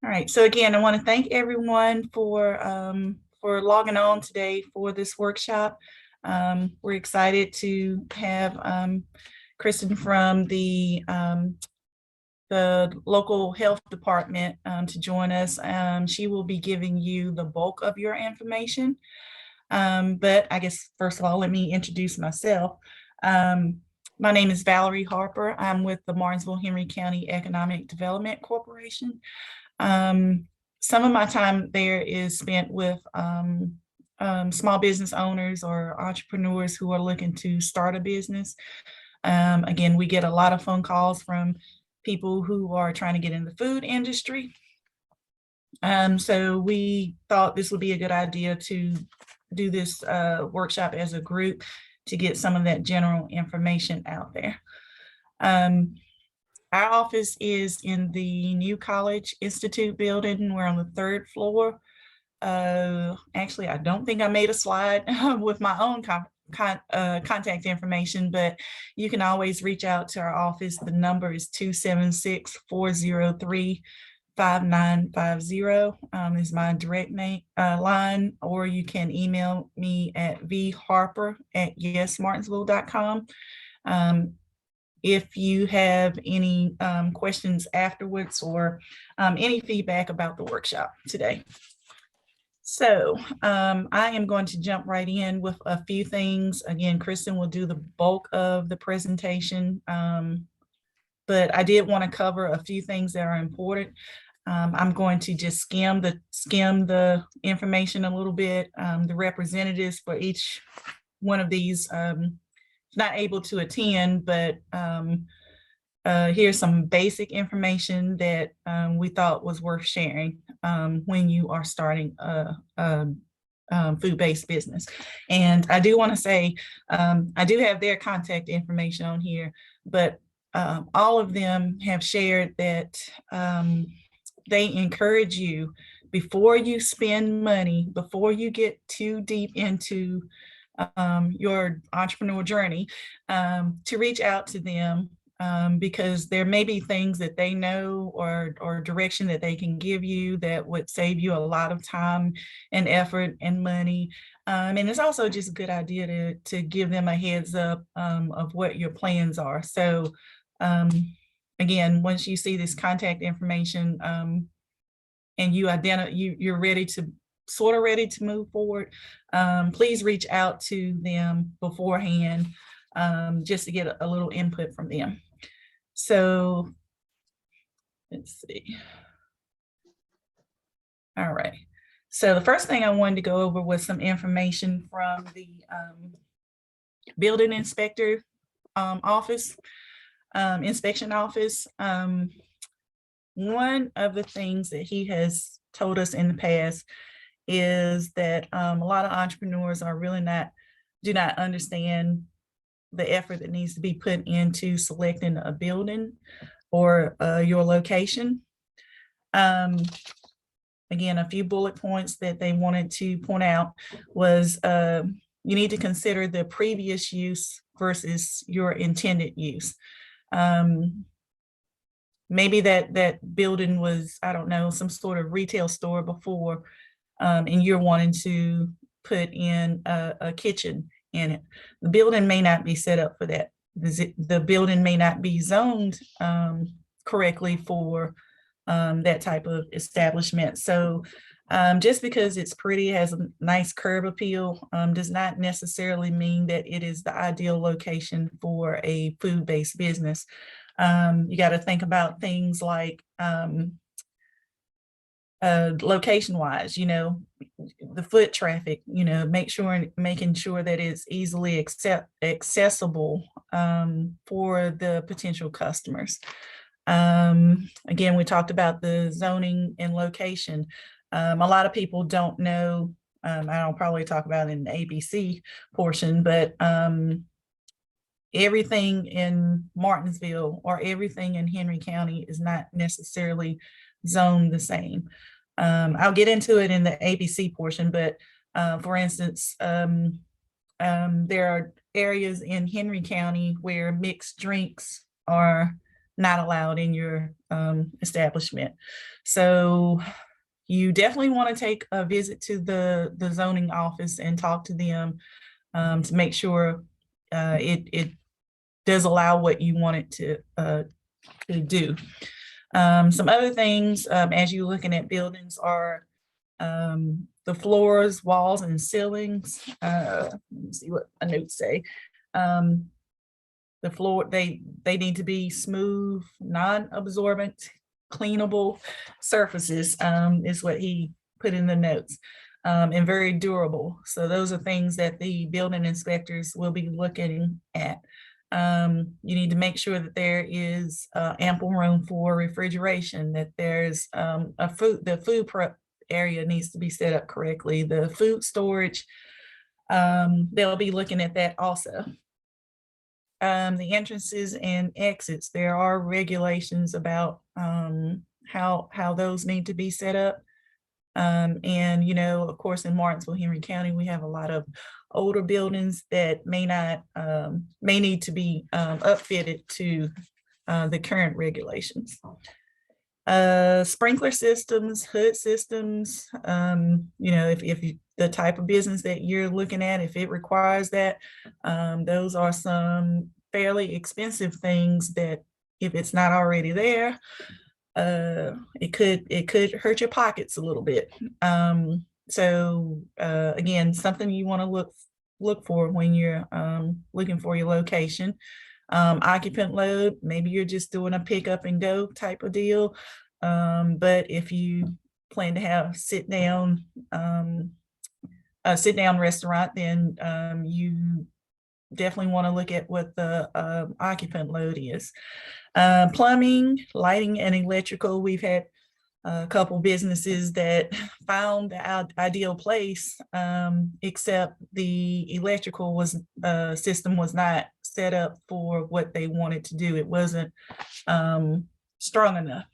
All right. So again, I want to thank everyone for logging on today for this workshop. We're excited to have Kristen from the local health department to join us. She will be giving you the bulk of your information. But I guess first of all, let me introduce myself. My name is Valerie Harper. I'm with the Martinsville-Henry County Economic Development Corporation. Some of my time there is spent with small business owners or entrepreneurs who are looking to start a business. Again, we get a lot of phone calls from people who are trying to get in the food industry. So we thought this would be a good idea to do this workshop as a group to get some of that general information out there. Our office is in the New College Institute building. We're on the 3rd floor. Actually, I don't think I made a slide with my own contact information, but you can always reach out to our office. The number is 276-403-5950 is my direct line, or you can email me at vharper@yesmartinsville.com. If you have any questions afterwards or any feedback about the workshop today. So I am going to jump right in with a few things. Again, Kristen will do the bulk of the presentation, but I did want to cover a few things that are important. I'm going to just skim the information a little bit. The representatives for each one of these not able to attend, but here's some basic information that we thought was worth sharing when you are starting a food-based business. And I do want to say, I do have their contact information on here, but all of them have shared that they encourage you, before you spend money, before you get too deep into your entrepreneurial journey, to reach out to them, because there may be things that they know or direction that they can give you that would save you a lot of time and effort and money. And it's also just a good idea to give them a heads up of what your plans are. So again, once you see this contact information and you're ready to ready to move forward, please reach out to them beforehand, just to get a little input from them. So let's see. All right. So the first thing I wanted to go over was some information from the building inspector office, inspection office. One of the things that he has told us in the past is that a lot of entrepreneurs are really do not understand the effort that needs to be put into selecting a building or your location. Again, a few bullet points that they wanted to point out was you need to consider the previous use versus your intended use. Maybe that building was, I don't know, some sort of retail store before, and you're wanting to put in a kitchen in it. The building may not be set up for that. The building may not be zoned correctly for that type of establishment. So just because it's pretty, has a nice curb appeal, does not necessarily mean that it is the ideal location for a food-based business. You got to think about things like location-wise, the foot traffic, making sure that it's easily accessible for the potential customers. Again, we talked about the zoning and location. A lot of people don't know, I'll probably talk about it in the ABC portion, but everything in Martinsville or everything in Henry County is not necessarily zoned the same. I'll get into it in the ABC portion, but for instance, there are areas in Henry County where mixed drinks are not allowed in your establishment. So you definitely want to take a visit to the zoning office and talk to them to make sure it does allow what you want it to do. Some other things as you're looking at buildings are the floors, walls, and ceilings. Let me see what my notes say. The floor, they need to be smooth, non-absorbent, cleanable surfaces, is what he put in the notes, and very durable. So those are things that the building inspectors will be looking at. You need to make sure that there is ample room for refrigeration, that there's the food prep area needs to be set up correctly. The food storage, they'll be looking at that also. The entrances and exits, there are regulations about how those need to be set up. And, you know, of course, in Martinsville-Henry County, we have a lot of older buildings that may need to be upfitted to the current regulations. Sprinkler systems, hood systems, you know, if the type of business that you're looking at, if it requires that, those are some fairly expensive things that if it's not already there, it could hurt your pockets a little bit. So again, something you want to look for when you're looking for your location. Occupant load, maybe you're just doing a pick up and go type of deal. But if you plan to have sit down restaurant, then you definitely want to look at what the occupant load is. Plumbing, lighting, and electrical. We've had a couple businesses that found the ideal place, except the electrical system was not set up for what they wanted to do. It wasn't strong enough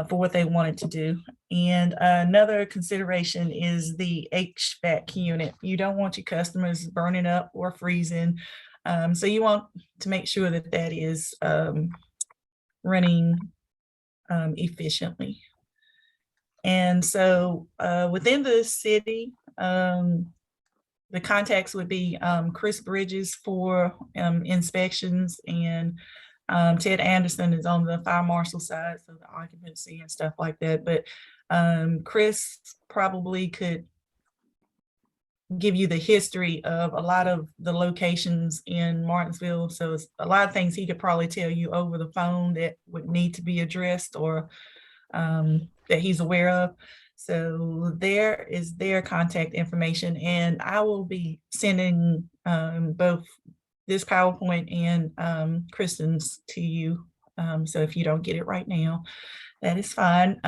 for what they wanted to do. And another consideration is the HVAC unit. You don't want your customers burning up or freezing. So you want to make sure that that is running efficiently. And so within the city, the contacts would be Chris Bridges for inspections, and Ted Anderson is on the fire marshal side, so the occupancy and stuff like that. But Chris probably could give you the history of a lot of the locations in Martinsville. So it's a lot of things he could probably tell you over the phone that would need to be addressed or that he's aware of. So there is their contact information, and I will be sending both this PowerPoint and Kristen's to you. So if you don't get it right now, that is fine.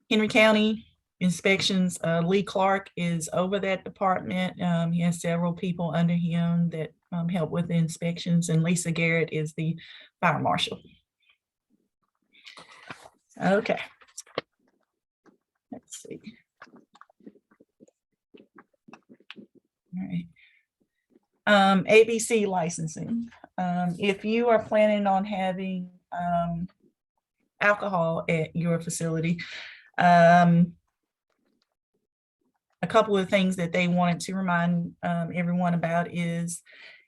Henry County inspections, Lee Clark is over that department. He has several people under him that help with the inspections, and Lisa Garrett is the fire marshal. Okay. Let's see. All right. ABC licensing. If you are planning on having alcohol at your facility, a couple of things that they wanted to remind everyone about is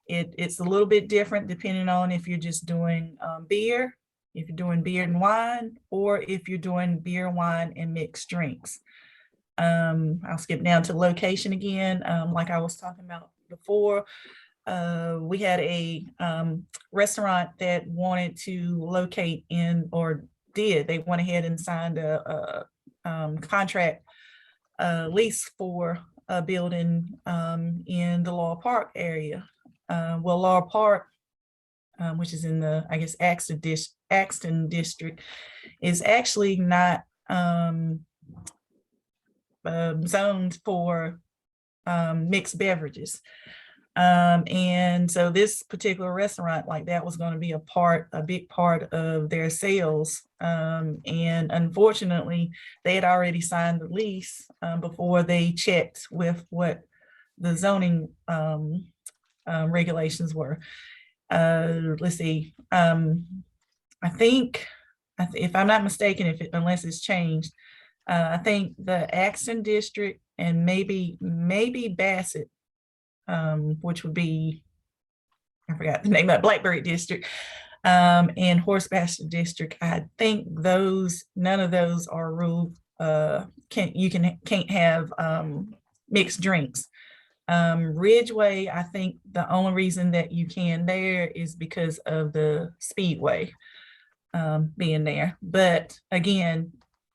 it's a little bit different depending on if you're just doing beer, if you're doing beer and wine, or if you're doing beer, wine, and mixed drinks. I'll skip down to location again. Like I was talking about before, we had a restaurant that wanted to locate in, or did, they went ahead and signed a contract lease for a building in the Laurel Park area. Well, Laurel Park, which is in the, I guess, Axton district, is actually not zoned for mixed beverages. And so this particular restaurant, like that, was going to be a big part of their sales. And unfortunately, they had already signed the lease before they checked with what the zoning regulations were. Let's see. I think, if I'm not mistaken, unless it's changed, I think the Axton district and maybe Bassett, which would be, I forgot the name of Blackberry district, and Horsebaster district. I think none of those are ruled. Can't have mixed drinks. Ridgeway, I think the only reason that you can there is because of the speedway being there. But again,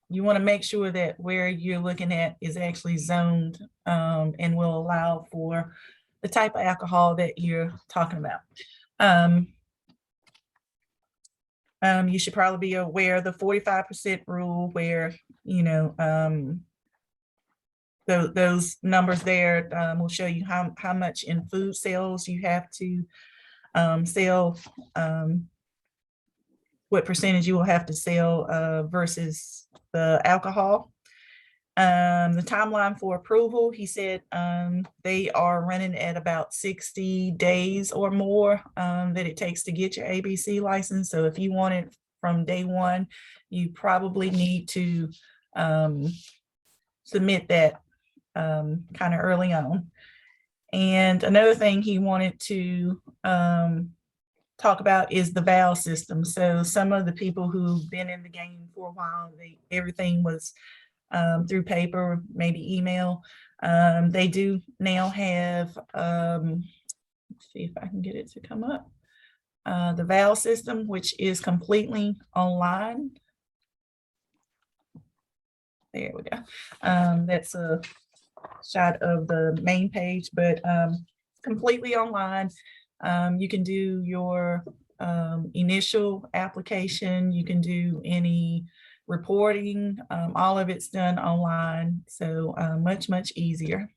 you want to make sure that where you're looking at is actually zoned and will allow for the type of alcohol that you're talking about. You should probably be aware of the 45% rule, where, you know, those numbers there will show you how much in food sales you have to sell, what percentage you will have to sell versus the alcohol. The timeline for approval, he said they are running at about 60 days or more that it takes to get your ABC license. So if you want it from day one, you probably need to submit that kind of early on. And another thing he wanted to talk about is the valve system. So some of the people who've been in the game for a while, everything was through paper, maybe email. They do now have, let's see if I can get it to come up, the valve system, which is completely online. There we go. That's a shot of the main page, but completely online. You can do your initial application. You can do any reporting. All of it's done online, so much easier.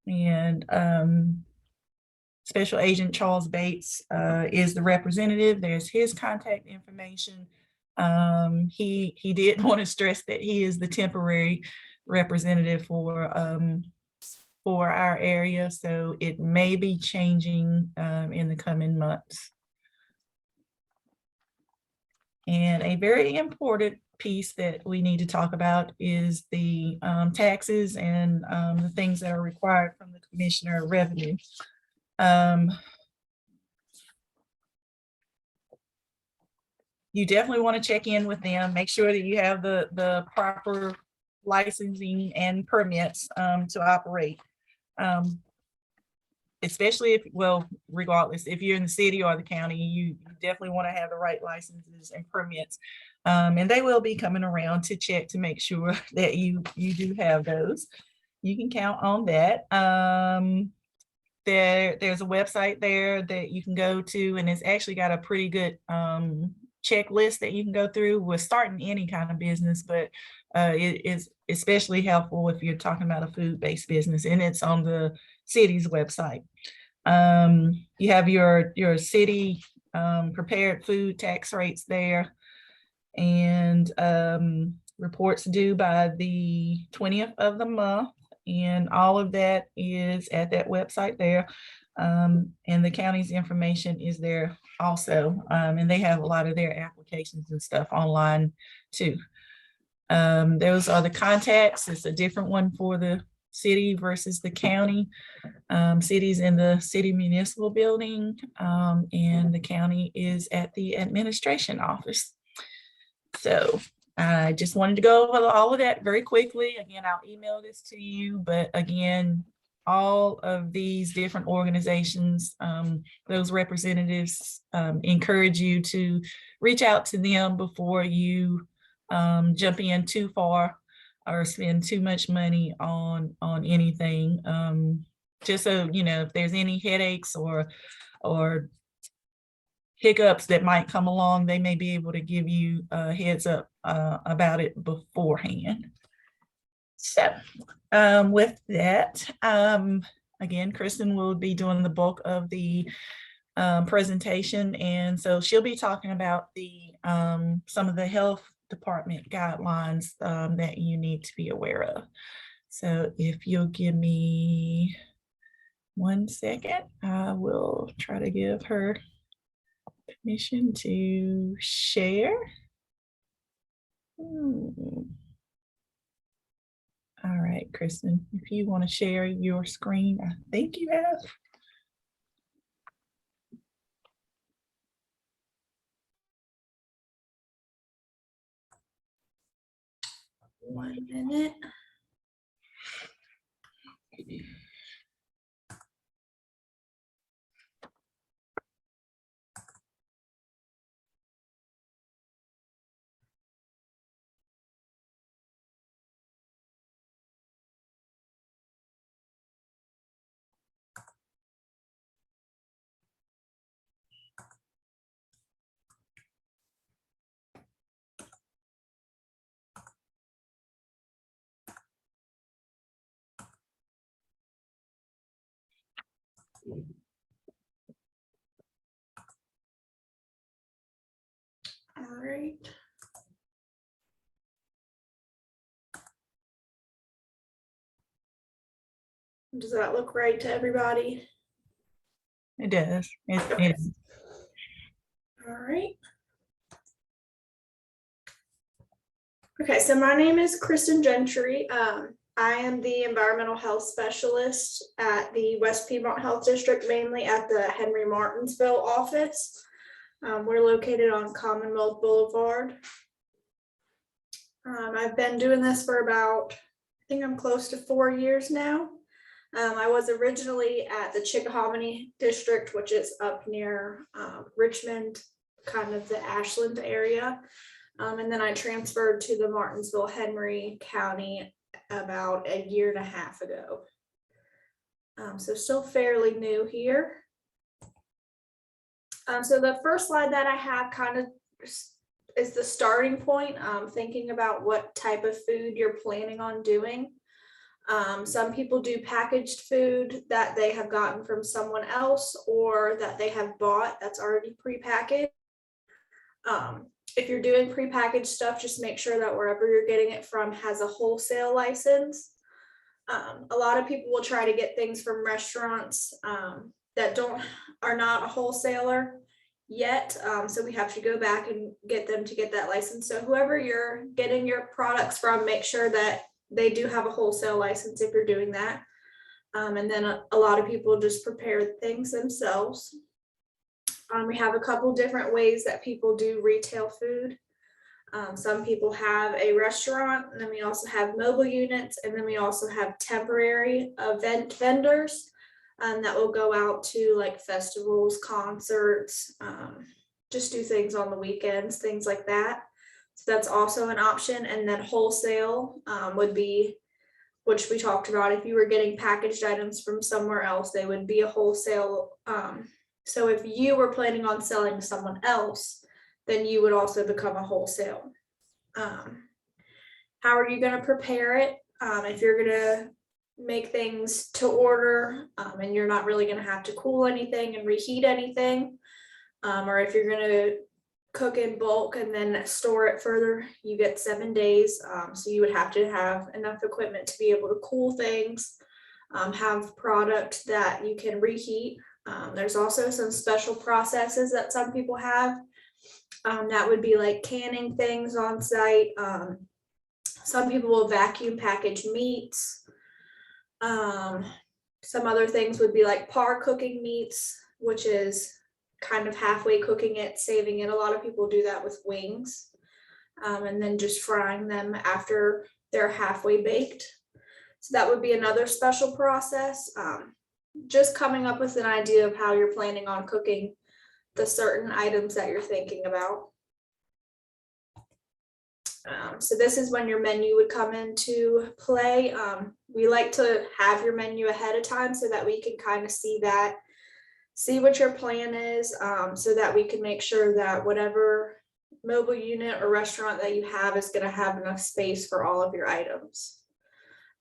And Special Agent Charles Bates is the representative. There's his contact information. He did want to stress that he is the temporary representative for our area, so it may be changing in the coming months. And a very important piece that we need to talk about is the taxes and the things that are required from the Commissioner of Revenue. You definitely want to check in with them, make sure that you have the proper licensing and permits to operate. Especially if, well, regardless, if you're in the city or the county, you definitely want to have the right licenses and permits. And they will be coming around to check to make sure that you do have those. You can count on that. There's a website there that you can go to, and it's actually got a pretty good checklist that you can go through with starting any kind of business, but it is especially helpful if you're talking about a food-based business, and it's on the city's website. You have your city prepared food tax rates there, and reports due by the 20th of the month, and all of that is at that website there. And the county's information is there also, and they have a lot of their applications and stuff online too. Those are the contacts. It's a different one for the city versus the county. City's in the city municipal building, and the county is at the administration office. So I just wanted to go over all of that very quickly. Again, I'll email this to you, but again, all of these different organizations, those representatives, encourage you to reach out to them before you jump in too far or spend too much money on anything. Just so you know, if there's any headaches or hiccups that might come along, they may be able to give you a heads up about it beforehand. So with that, again, Kristen will be doing the bulk of the presentation, and so she'll be talking about the some of the health department guidelines that you need to be aware of. So if you'll give me 1 second, I will try to give her permission to share. All right, Kristen, if you want to share your screen, I think you have. One minute. All right. Does that look right to everybody? It does. It is. All right. Okay, so my name is Kristen Gentry. I am the environmental health specialist at the West Piedmont Health District, mainly at the Henry Martinsville office. We're located on Commonwealth Boulevard. I've been doing this for about, I think I'm close to 4 years now. I was originally at the Chickahominy district, which is up near Richmond, kind of the Ashland area. And then I transferred to the Martinsville-Henry County about 1.5 years ago. So still fairly new here. So the first slide that I have kind of is the starting point, thinking about what type of food you're planning on doing. Some people do packaged food that they have gotten from someone else or that they have bought that's already prepackaged. If you're doing prepackaged stuff, just make sure that wherever you're getting it from has a wholesale license. A lot of people will try to get things from restaurants that are not a wholesaler yet. So we have to go back and get them to get that license. So whoever you're getting your products from, make sure that they do have a wholesale license if you're doing that. And then a lot of people just prepare things themselves. We have a couple different ways that people do retail food. Some people have a restaurant, and then we also have mobile units, and then we also have temporary event vendors that will go out to like festivals, concerts, just do things on the weekends, things like that. So that's also an option. And then wholesale would be, which we talked about, if you were getting packaged items from somewhere else, they would be a wholesale. So if you were planning on selling to someone else, then you would also become a wholesale. How are you going to prepare it? If you're going to make things to order and you're not really going to have to cool anything and reheat anything, or if you're going to cook in bulk and then store it further, you get 7 days. So you would have to have enough equipment to be able to cool things, have product that you can reheat. There's also some special processes that some people have. That would be like canning things on site. Some people will vacuum package meats. Some other things would be like par cooking meats, which is kind of halfway cooking it, saving it. A lot of people do that with wings, and then just frying them after they're halfway baked. So that would be another special process. Just coming up with an idea of how you're planning on cooking the certain items that you're thinking about. So this is when your menu would come into play. We like to have your menu ahead of time so that we can kind of see what your plan is, so that we can make sure that whatever mobile unit or restaurant that you have is going to have enough space for all of your items.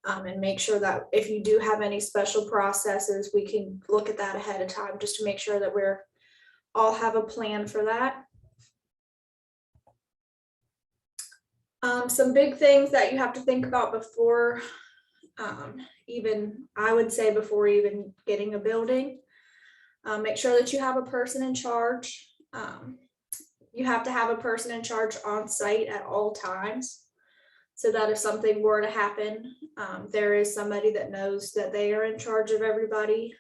And make sure that if you do have any special processes, we can look at that ahead of time just to make sure that we're all have a plan for that. Some big things that you have to think about before I would say before even getting a building. Make sure that you have a person in charge. You have to have a person in charge on site at all times, so that if something were to happen, there is somebody that knows that they are in charge of everybody.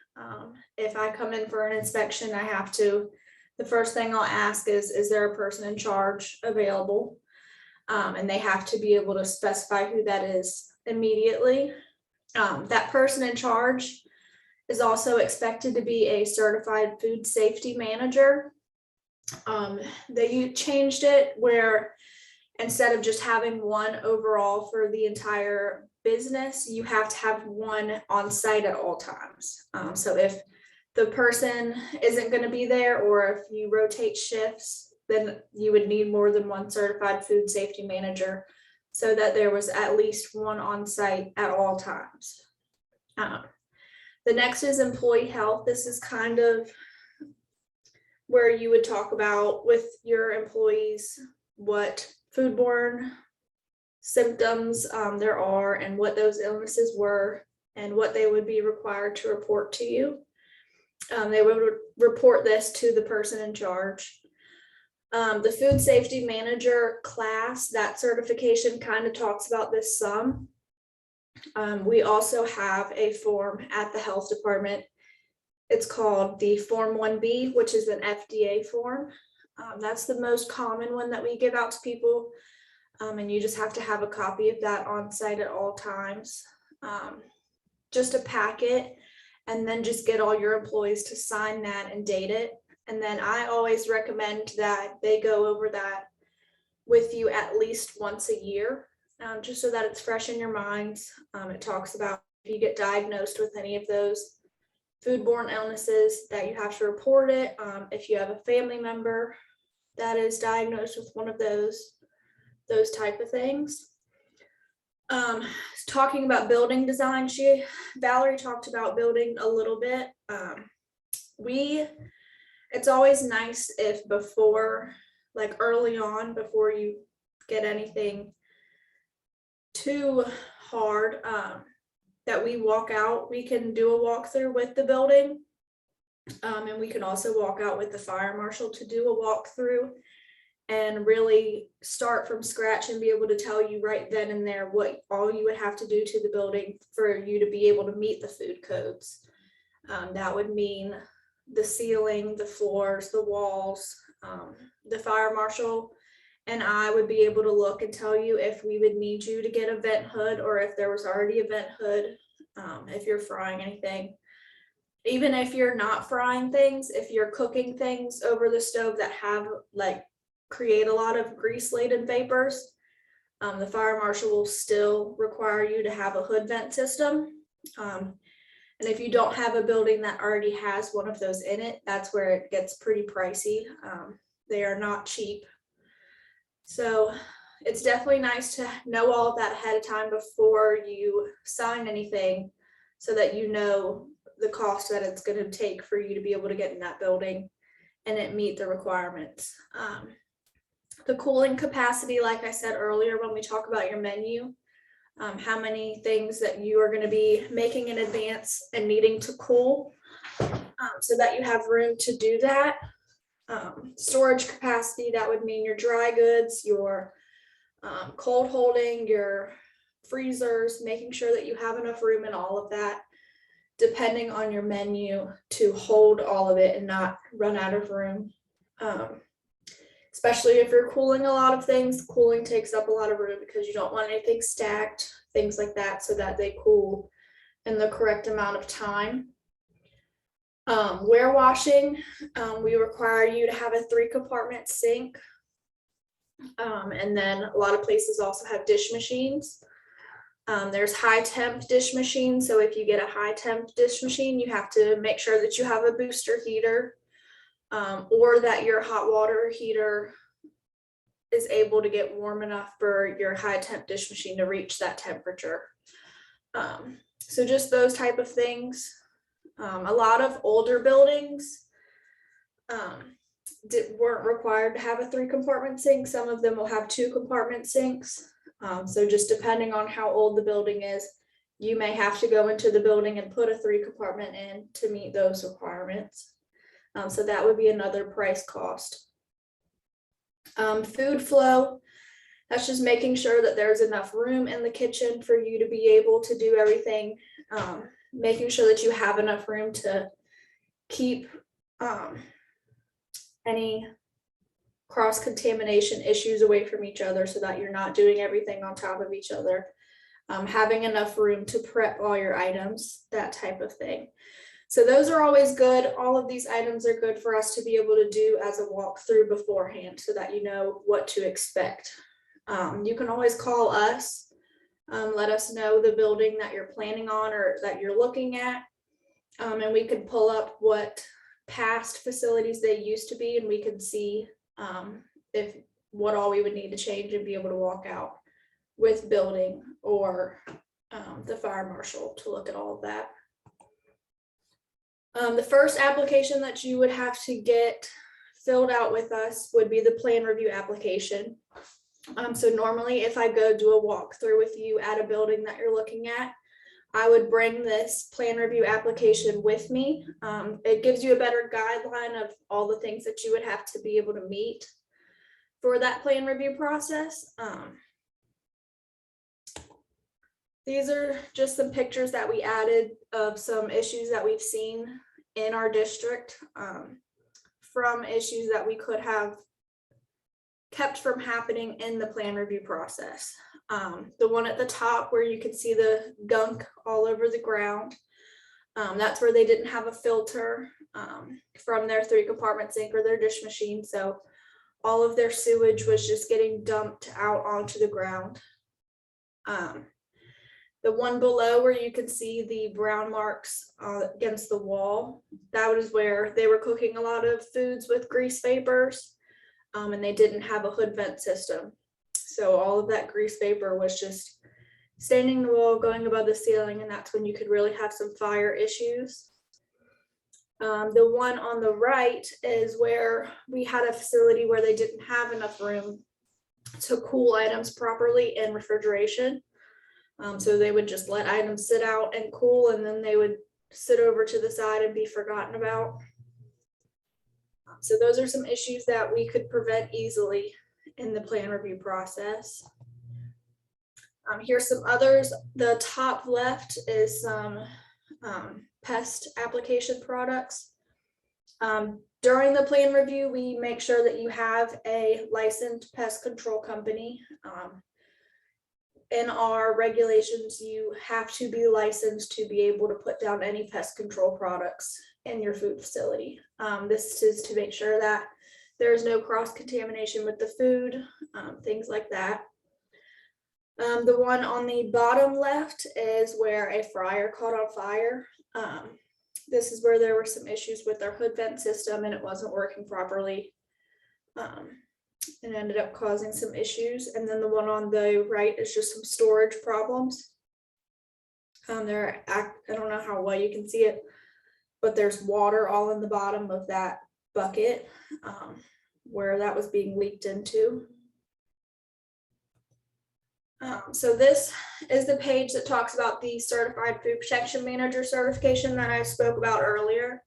If I come in for an inspection, the first thing I'll ask is there a person in charge available? And they have to be able to specify who that is immediately. That person in charge is also expected to be a certified food safety manager. They changed it where instead of just having one overall for the entire business, you have to have one on site at all times. So if the person isn't going to be there, or if you rotate shifts, then you would need more than one certified food safety manager, so that there was at least one on site at all times. The next is employee health. This is kind of where you would talk about with your employees what foodborne symptoms there are, and what those illnesses were, and what they would be required to report to you. They would report this to the person in charge. The food safety manager class, that certification kind of talks about this some. We also have a form at the health department. It's called the Form 1B, which is an FDA form. That's the most common one that we give out to people. And you just have to have a copy of that on site at all times. Just a packet, and then just get all your employees to sign that and date it. And then I always recommend that they go over that with you at least once a year, just so that it's fresh in your minds. It talks about if you get diagnosed with any of those foodborne illnesses, that you have to report it. If you have a family member that is diagnosed with one of those type of things. Talking about building design, Valerie talked about building a little bit. It's always nice if before, like early on, before you get anything too hard, that we walk out, we can do a walkthrough with the building. And we can also walk out with the fire marshal to do a walkthrough and really start from scratch and be able to tell you right then and there what all you would have to do to the building for you to be able to meet the food codes. That would mean the ceiling, the floors, the walls. The fire marshal and I would be able to look and tell you if we would need you to get a vent hood, or if there was already a vent hood, if you're frying anything. Even if you're not frying things, if you're cooking things over the stove that have create a lot of grease-laden vapors, the fire marshal will still require you to have a hood vent system. And if you don't have a building that already has one of those in it, that's where it gets pretty pricey. They are not cheap. So it's definitely nice to know all of that ahead of time before you sign anything, so that you know the cost that it's going to take for you to be able to get in that building and it meet the requirements. The cooling capacity, like I said earlier, when we talk about your menu, how many things that you are going to be making in advance and needing to cool, so that you have room to do that. Storage capacity, that would mean your dry goods, your cold holding, your freezers, making sure that you have enough room in all of that, depending on your menu, to hold all of it and not run out of room. Especially if you're cooling a lot of things, cooling takes up a lot of room because you don't want anything stacked, things like that, so that they cool in the correct amount of time. Warewashing, we require you to have a 3-compartment sink. And then a lot of places also have dish machines. There's high temp dish machines. So if you get a high temp dish machine, you have to make sure that you have a booster heater, or that your hot water heater is able to get warm enough for your high temp dish machine to reach that temperature. So just those type of things. A lot of older buildings weren't required to have a 3-compartment sink. Some of them will have 2-compartment sinks. So just depending on how old the building is, you may have to go into the building and put a 3-compartment in to meet those requirements. So that would be another price cost. Food flow, that's just making sure that there's enough room in the kitchen for you to be able to do everything. Making sure that you have enough room to keep any cross-contamination issues away from each other so that you're not doing everything on top of each other. Having enough room to prep all your items, that type of thing. So those are always good. All of these items are good for us to be able to do as a walkthrough beforehand so that you know what to expect. You can always call us, let us know the building that you're planning on or that you're looking at. And we could pull up what past facilities they used to be, and we could see if what all we would need to change and be able to walk out with building or the fire marshal to look at all of that. The first application that you would have to get filled out with us would be the plan review application. So normally if I go do a walkthrough with you at a building that you're looking at, I would bring this plan review application with me. It gives you a better guideline of all the things that you would have to be able to meet for that plan review process. These are just some pictures that we added of some issues that we've seen in our district from issues that we could have kept from happening in the plan review process. The one at the top where you can see the gunk all over the ground, that's where they didn't have a filter from their 3-compartment sink or their dish machine. So all of their sewage was just getting dumped out onto the ground. The one below where you can see the brown marks against the wall, that was where they were cooking a lot of foods with grease vapors, and they didn't have a hood vent system. So all of that grease vapor was just staining the wall, going above the ceiling, and that's when you could really have some fire issues. The one on the right is where we had a facility where they didn't have enough room to cool items properly in refrigeration. So they would just let items sit out and cool, and then they would sit over to the side and be forgotten about. So those are some issues that we could prevent easily in the plan review process. Here's some others. The top left is some pest application products. During the plan review, we make sure that you have a licensed pest control company. In our regulations, you have to be licensed to be able to put down any pest control products in your food facility. This is to make sure that there is no cross-contamination with the food, things like that. The one on the bottom left is where a fryer caught on fire. This is where there were some issues with our hood vent system and it wasn't working properly. And ended up causing some issues. And then the one on the right is just some storage problems. I don't know how well you can see it, but there's water all in the bottom of that bucket where that was being leaked into. So this is the page that talks about the Certified Food Protection Manager certification that I spoke about earlier.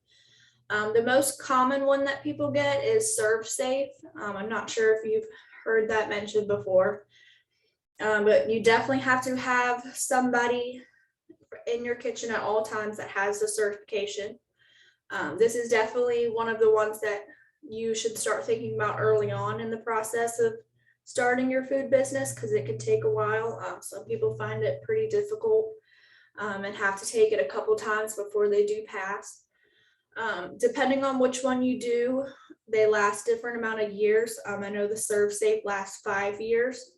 The most common one that people get is Serve Safe. I'm not sure if you've heard that mentioned before, but you definitely have to have somebody in your kitchen at all times that has the certification. This is definitely one of the ones that you should start thinking about early on in the process of starting your food business, because it can take a while. Some people find it pretty difficult and have to take it a couple times before they do pass. Depending on which one you do, they last different amount of years. I know the Serve Safe lasts 5 years.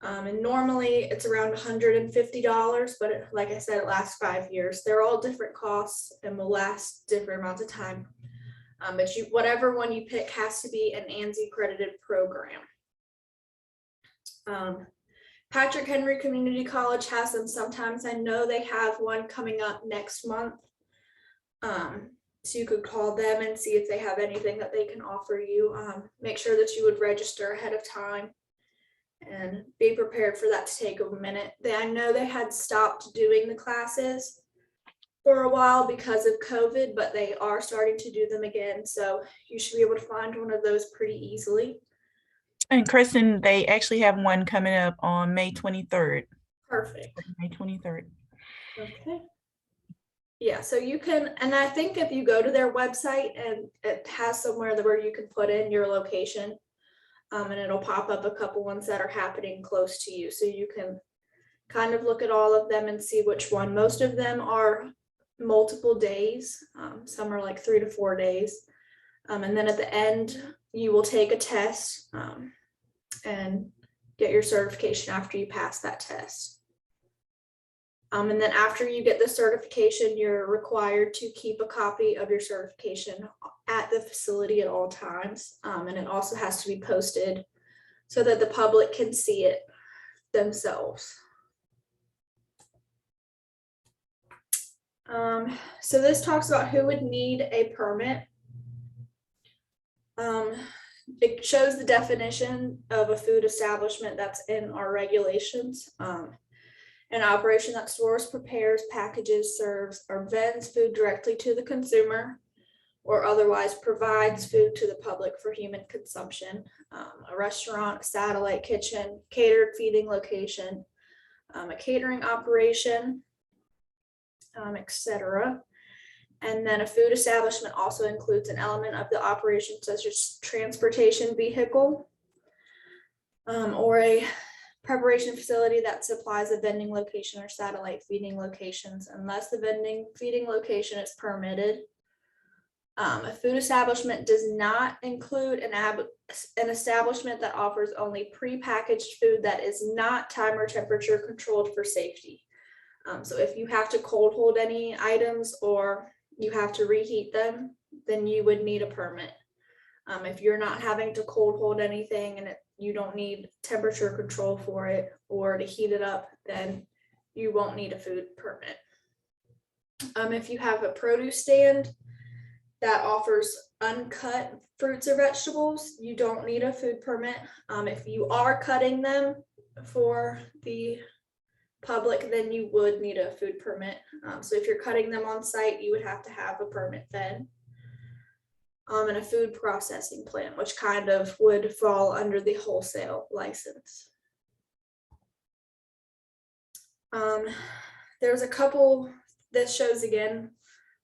And normally it's around $150, but like I said, it lasts 5 years. They're all different costs and will last different amounts of time. But whatever one you pick has to be an ANSI accredited program. Patrick Henry Community College has them sometimes. I know they have one coming up next month. So you could call them and see if they have anything that they can offer you. Make sure that you would register ahead of time and be prepared for that to take a minute. I know they had stopped doing the classes for a while because of COVID, but they are starting to do them again. So you should be able to find one of those pretty easily. And Kristen, they actually have one coming up on May 23rd. Perfect. May 23rd. Okay. Yeah, so you can, and I think if you go to their website and it has somewhere where you can put in your location, and it'll pop up a couple ones that are happening close to you. So you can kind of look at all of them and see which one. Most of them are multiple days. Some are like 3 to 4 days. And then at the end, you will take a test and get your certification after you pass that test. And then after you get the certification, you're required to keep a copy of your certification at the facility at all times. And it also has to be posted so that the public can see it themselves. So this talks about who would need a permit. It shows the definition of a food establishment that's in our regulations. An operation that stores, prepares, packages, serves, or vends food directly to the consumer or otherwise provides food to the public for human consumption. A restaurant, a satellite kitchen, catered feeding location, a catering operation, etc. And then a food establishment also includes an element of the operation such as transportation vehicle or a preparation facility that supplies a vending location or satellite feeding locations unless the vending feeding location is permitted. A food establishment does not include an establishment that offers only prepackaged food that is not time or temperature controlled for safety. So if you have to cold hold any items or you have to reheat them, then you would need a permit. If you're not having to cold hold anything and you don't need temperature control for it or to heat it up, then you won't need a food permit. If you have a produce stand that offers uncut fruits or vegetables, you don't need a food permit. If you are cutting them for the public, then you would need a food permit. So if you're cutting them on site, you would have to have a permit then. And a food processing plant, which kind of would fall under the wholesale license. There's a couple, this shows again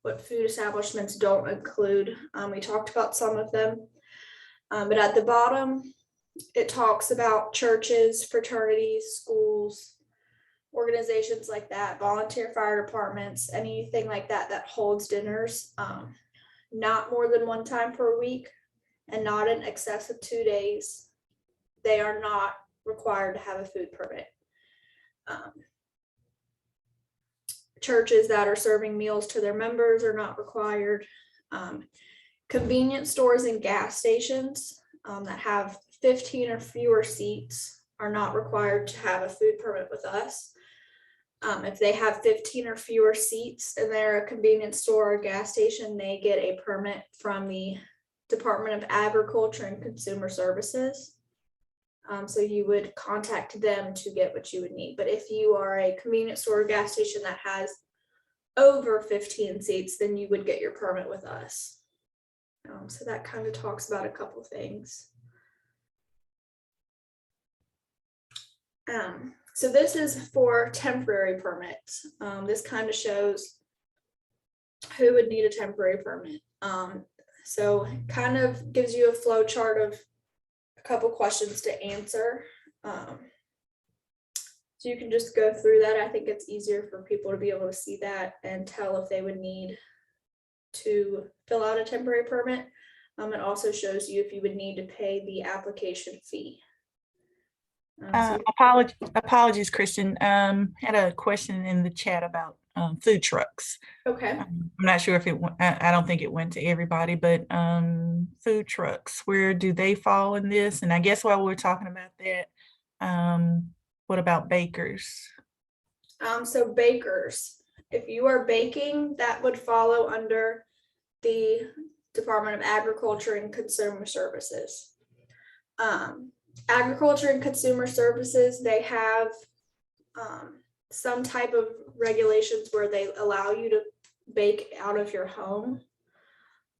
what food establishments don't include. We talked about some of them, but at the bottom, it talks about churches, fraternities, schools, organizations like that, volunteer fire departments, anything like that that holds dinners. Not more than one time per week and not in excess of 2 days. They are not required to have a food permit. Churches that are serving meals to their members are not required. Convenience stores and gas stations that have 15 or fewer seats are not required to have a food permit with us. If they have 15 or fewer seats and they're a convenience store or gas station, they get a permit from the Department of Agriculture and Consumer Services. So you would contact them to get what you would need. But if you are a convenience store or gas station that has over 15 seats, then you would get your permit with us. So that kind of talks about a couple things. So this is for temporary permits. This kind of shows who would need a temporary permit. So it kind of gives you a flow chart of a couple questions to answer. So you can just go through that. I think it's easier for people to be able to see that and tell if they would need to fill out a temporary permit. It also shows you if you would need to pay the application fee. Apologies, Kristen. Had a question in the chat about food trucks. Okay. I'm not sure if it went, I don't think it went to everybody, but food trucks, where do they fall in this? And I guess while we're talking about that, what about bakers? So bakers, if you are baking, that would follow under the Department of Agriculture and Consumer Services. Agriculture and Consumer Services, they have some type of regulations where they allow you to bake out of your home.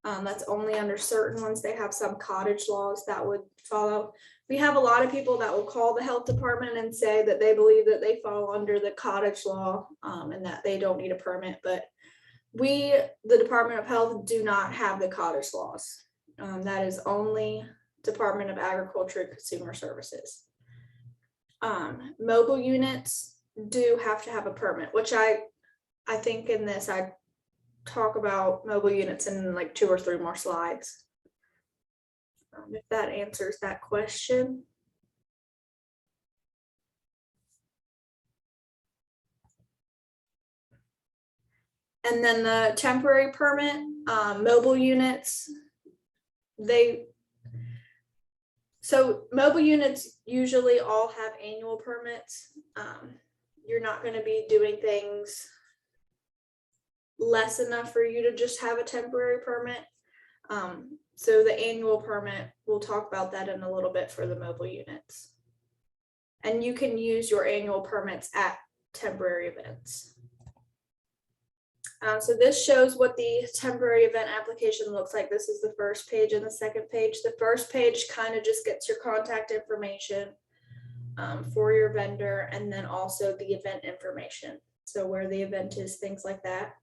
That's only under certain ones. They have some cottage laws that would follow. We have a lot of people that will call the health department and say that they believe that they fall under the cottage law, and that they don't need a permit, but we, the Department of Health, do not have the cottage laws. That is only Department of Agriculture and Consumer Services. Mobile units do have to have a permit, which I think in this, I talk about mobile units in like 2 or 3 more slides. If that answers that question. And then the temporary permit, mobile units, so mobile units usually all have annual permits. You're not going to be doing things less enough for you to just have a temporary permit. So the annual permit, we'll talk about that in a little bit for the mobile units. And you can use your annual permits at temporary events. So this shows what the temporary event application looks like. This is the first page and the second page. The first page kind of just gets your contact information for your vendor, and then also the event information. So where the event is, things like that.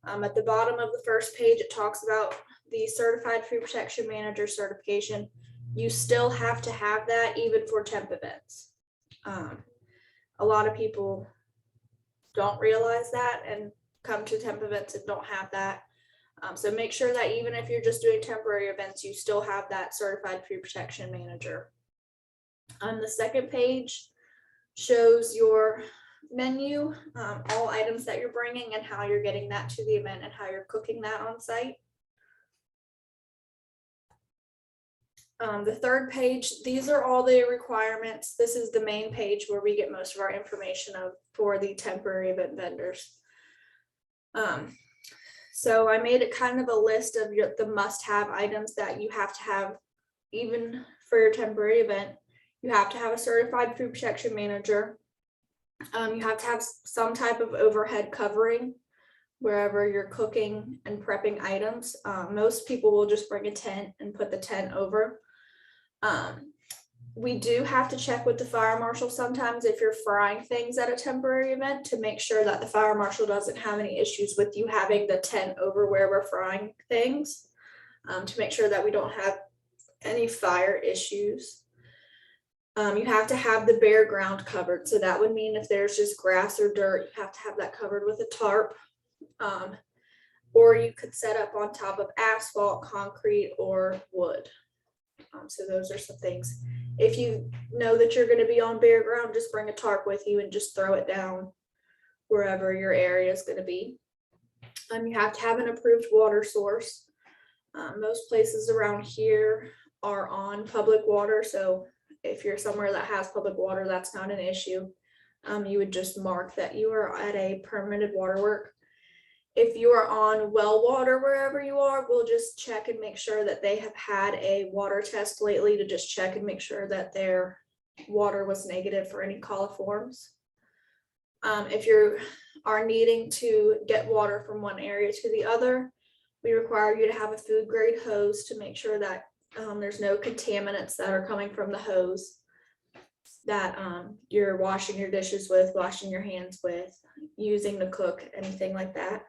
At the bottom of the first page, it talks about the Certified Food Protection Manager certification. You still have to have that even for temp events. A lot of people don't realize that and come to temp events and don't have that. So make sure that even if you're just doing temporary events, you still have that Certified Food Protection Manager. The second page shows your menu, all items that you're bringing and how you're getting that to the event and how you're cooking that on site. The third page, these are all the requirements. This is the main page where we get most of our information for the temporary event vendors. So I made it kind of a list of the must-have items that you have to have even for your temporary event. You have to have a Certified Food Protection Manager. You have to have some type of overhead covering wherever you're cooking and prepping items. Most people will just bring a tent and put the tent over. We do have to check with the fire marshal sometimes if you're frying things at a temporary event to make sure that the fire marshal doesn't have any issues with you having the tent over where we're frying things, to make sure that we don't have any fire issues. You have to have the bare ground covered. So that would mean if there's just grass or dirt, you have to have that covered with a tarp. Or you could set up on top of asphalt, concrete, or wood. So those are some things. If you know that you're going to be on bare ground, just bring a tarp with you and just throw it down wherever your area is going to be. You have to have an approved water source. Most places around here are on public water. So if you're somewhere that has public water, that's not an issue. You would just mark that you are at a permitted waterwork. If you are on well water wherever you are, we'll just check and make sure that they have had a water test lately to just check and make sure that their water was negative for any coliforms. If you are needing to get water from one area to the other, we require you to have a food grade hose to make sure that there's no contaminants that are coming from the hose that you're washing your dishes with, washing your hands with, using to cook, anything like that.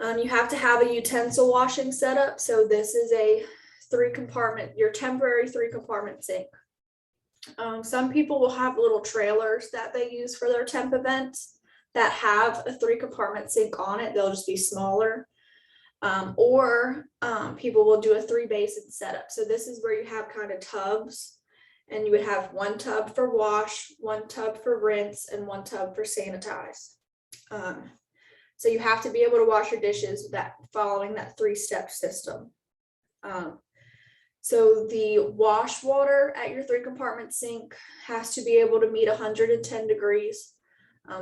You have to have a utensil washing setup. So this is a 3-compartment, your temporary 3-compartment sink. Some people will have little trailers that they use for their temp events that have a 3-compartment sink on it. They'll just be smaller. Or people will do a 3-basin setup. So this is where you have kind of tubs, and you would have 1 tub for wash, 1 tub for rinse, and 1 tub for sanitize. So you have to be able to wash your dishes following that 3-step system. So the wash water at your 3-compartment sink has to be able to meet 110 degrees.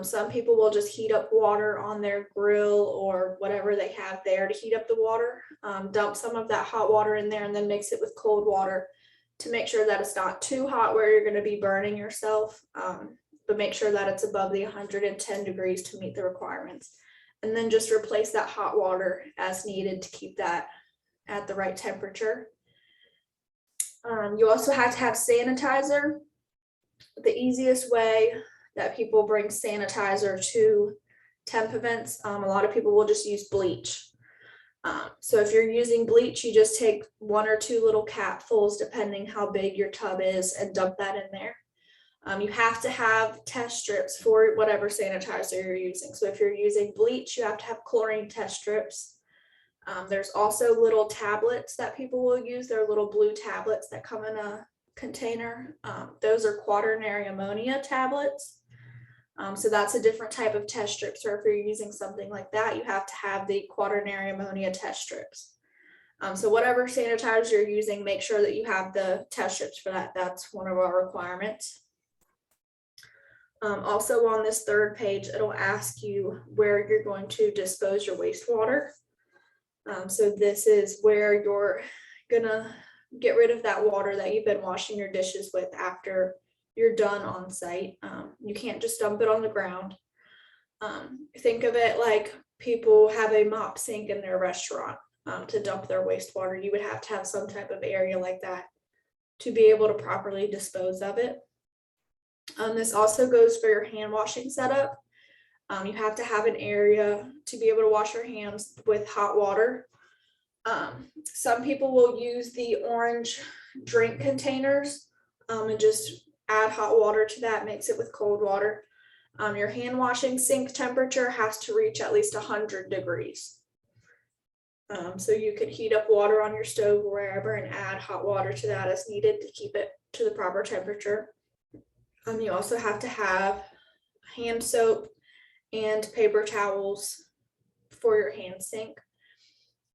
Some people will just heat up water on their grill or whatever they have there to heat up the water. Dump some of that hot water in there and then mix it with cold water to make sure that it's not too hot where you're going to be burning yourself, but make sure that it's above the 110 degrees to meet the requirements. and then just replace that hot water as needed to keep that at the right temperature. You also have to have sanitizer. The easiest way that people bring sanitizer to temp events, a lot of people will just use bleach. So if you're using bleach, you just take 1 or 2 little capfuls, depending how big your tub is, and dump that in there. You have to have test strips for whatever sanitizer you're using. So if you're using bleach, you have to have chlorine test strips. There's also little tablets that people will use. They're little blue tablets that come in a container. Those are quaternary ammonia tablets. So that's a different type of test strip. So if you're using something like that, you have to have the quaternary ammonia test strips. So whatever sanitizer you're using, make sure that you have the test strips for that. That's one of our requirements. Also on this 3rd page, it'll ask you where you're going to dispose your wastewater. So this is where you're gonna get rid of that water that you've been washing your dishes with after you're done on site. You can't just dump it on the ground. Think of it like people have a mop sink in their restaurant to dump their wastewater. You would have to have some type of area like that to be able to properly dispose of it. This also goes for your hand washing setup. You have to have an area to be able to wash your hands with hot water. Some people will use the orange drink containers and just add hot water to that, mix it with cold water. Your hand washing sink temperature has to reach at least 100 degrees. So you could heat up water on your stove or wherever and add hot water to that as needed to keep it to the proper temperature. You also have to have hand soap and paper towels for your hand sink.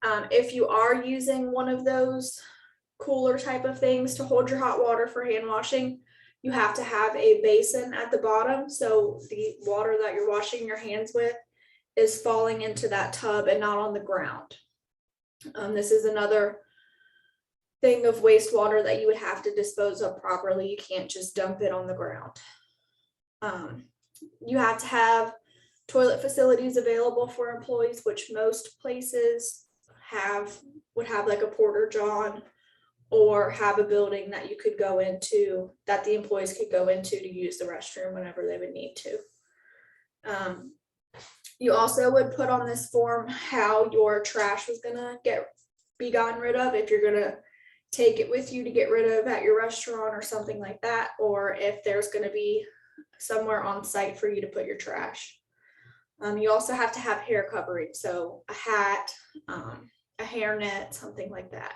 If you are using one of those cooler type of things to hold your hot water for hand washing, you have to have a basin at the bottom, so the water that you're washing your hands with is falling into that tub and not on the ground. This is another thing of wastewater that you would have to dispose of properly. You can't just dump it on the ground. You have to have toilet facilities available for employees, which most places would have like a porta john or have a building that you could go into, that the employees could go into to use the restroom whenever they would need to. You also would put on this form how your trash was gonna be gotten rid of, if you're gonna take it with you to get rid of at your restaurant or something like that, or if there's gonna be somewhere on site for you to put your trash. You also have to have hair covering, so a hat, a hairnet, something like that.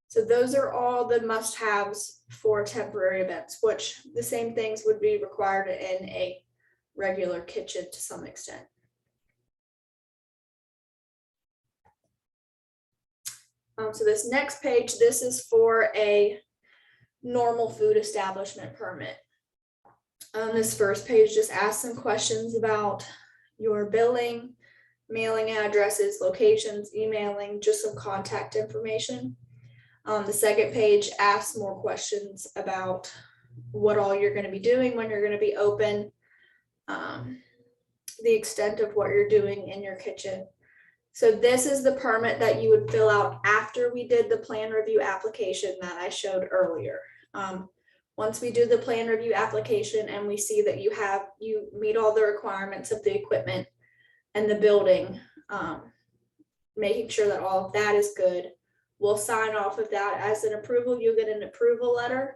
So those are all the must-haves for temporary events, which the same things would be required in a regular kitchen to some extent. So this next page, this is for a normal food establishment permit. This first page just asks some questions about your billing, mailing addresses, locations, emailing, just some contact information. The second page asks more questions about what all you're going to be doing when you're going to be open, the extent of what you're doing in your kitchen. So this is the permit that you would fill out after we did the plan review application that I showed earlier. Once we do the plan review application and we see that you meet all the requirements of the equipment and the building, making sure that all of that is good, we'll sign off of that as an approval. You'll get an approval letter,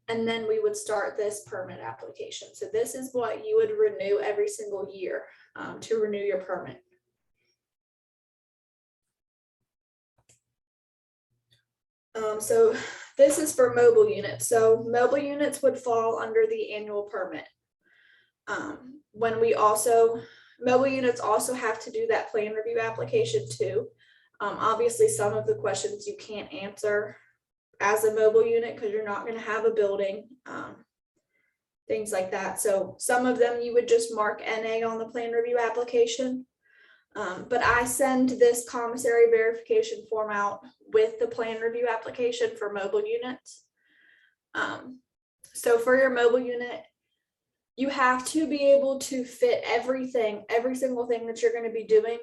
and then we would start this permit application. So this is what you would renew every single year to renew your permit. So this is for mobile units. So mobile units would fall under the annual permit. Mobile units also have to do that plan review application too. Obviously, some of the questions you can't answer as a mobile unit because you're not going to have a building, things like that. So some of them you would just mark NA on the plan review application. But I send this commissary verification form out with the plan review application for mobile units. So for your mobile unit, you have to be able to fit everything, every single thing that you're going to be doing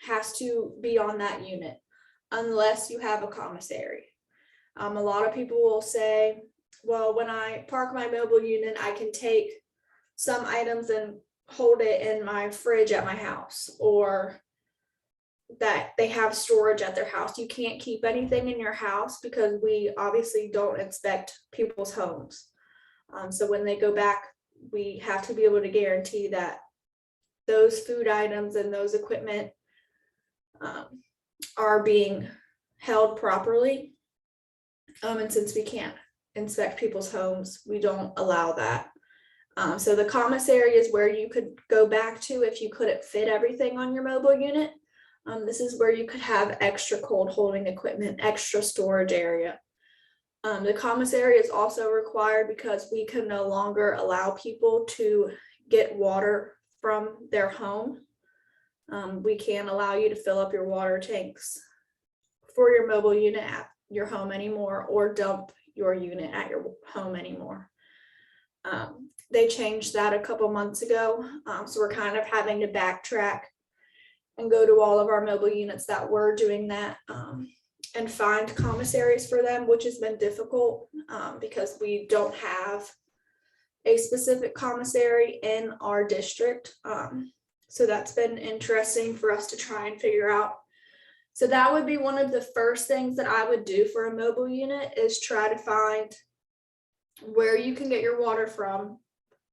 has to be on that unit unless you have a commissary. A lot of people will say, well, when I park my mobile unit, I can take some items and hold it in my fridge at my house, or that they have storage at their house. You can't keep anything in your house because we obviously don't inspect people's homes. So when they go back, we have to be able to guarantee that those food items and those equipment are being held properly. And since we can't inspect people's homes, we don't allow that. So the commissary is where you could go back to if you couldn't fit everything on your mobile unit. This is where you could have extra cold holding equipment, extra storage area. The commissary is also required because we can no longer allow people to get water from their home. We can't allow you to fill up your water tanks for your mobile unit at your home anymore, or dump your unit at your home anymore. They changed that a couple months ago, so we're kind of having to backtrack and go to all of our mobile units that were doing that, and find commissaries for them, which has been difficult because we don't have a specific commissary in our district. So that's been interesting for us to try and figure out. So that would be one of the first things that I would do for a mobile unit, is try to find where you can get your water from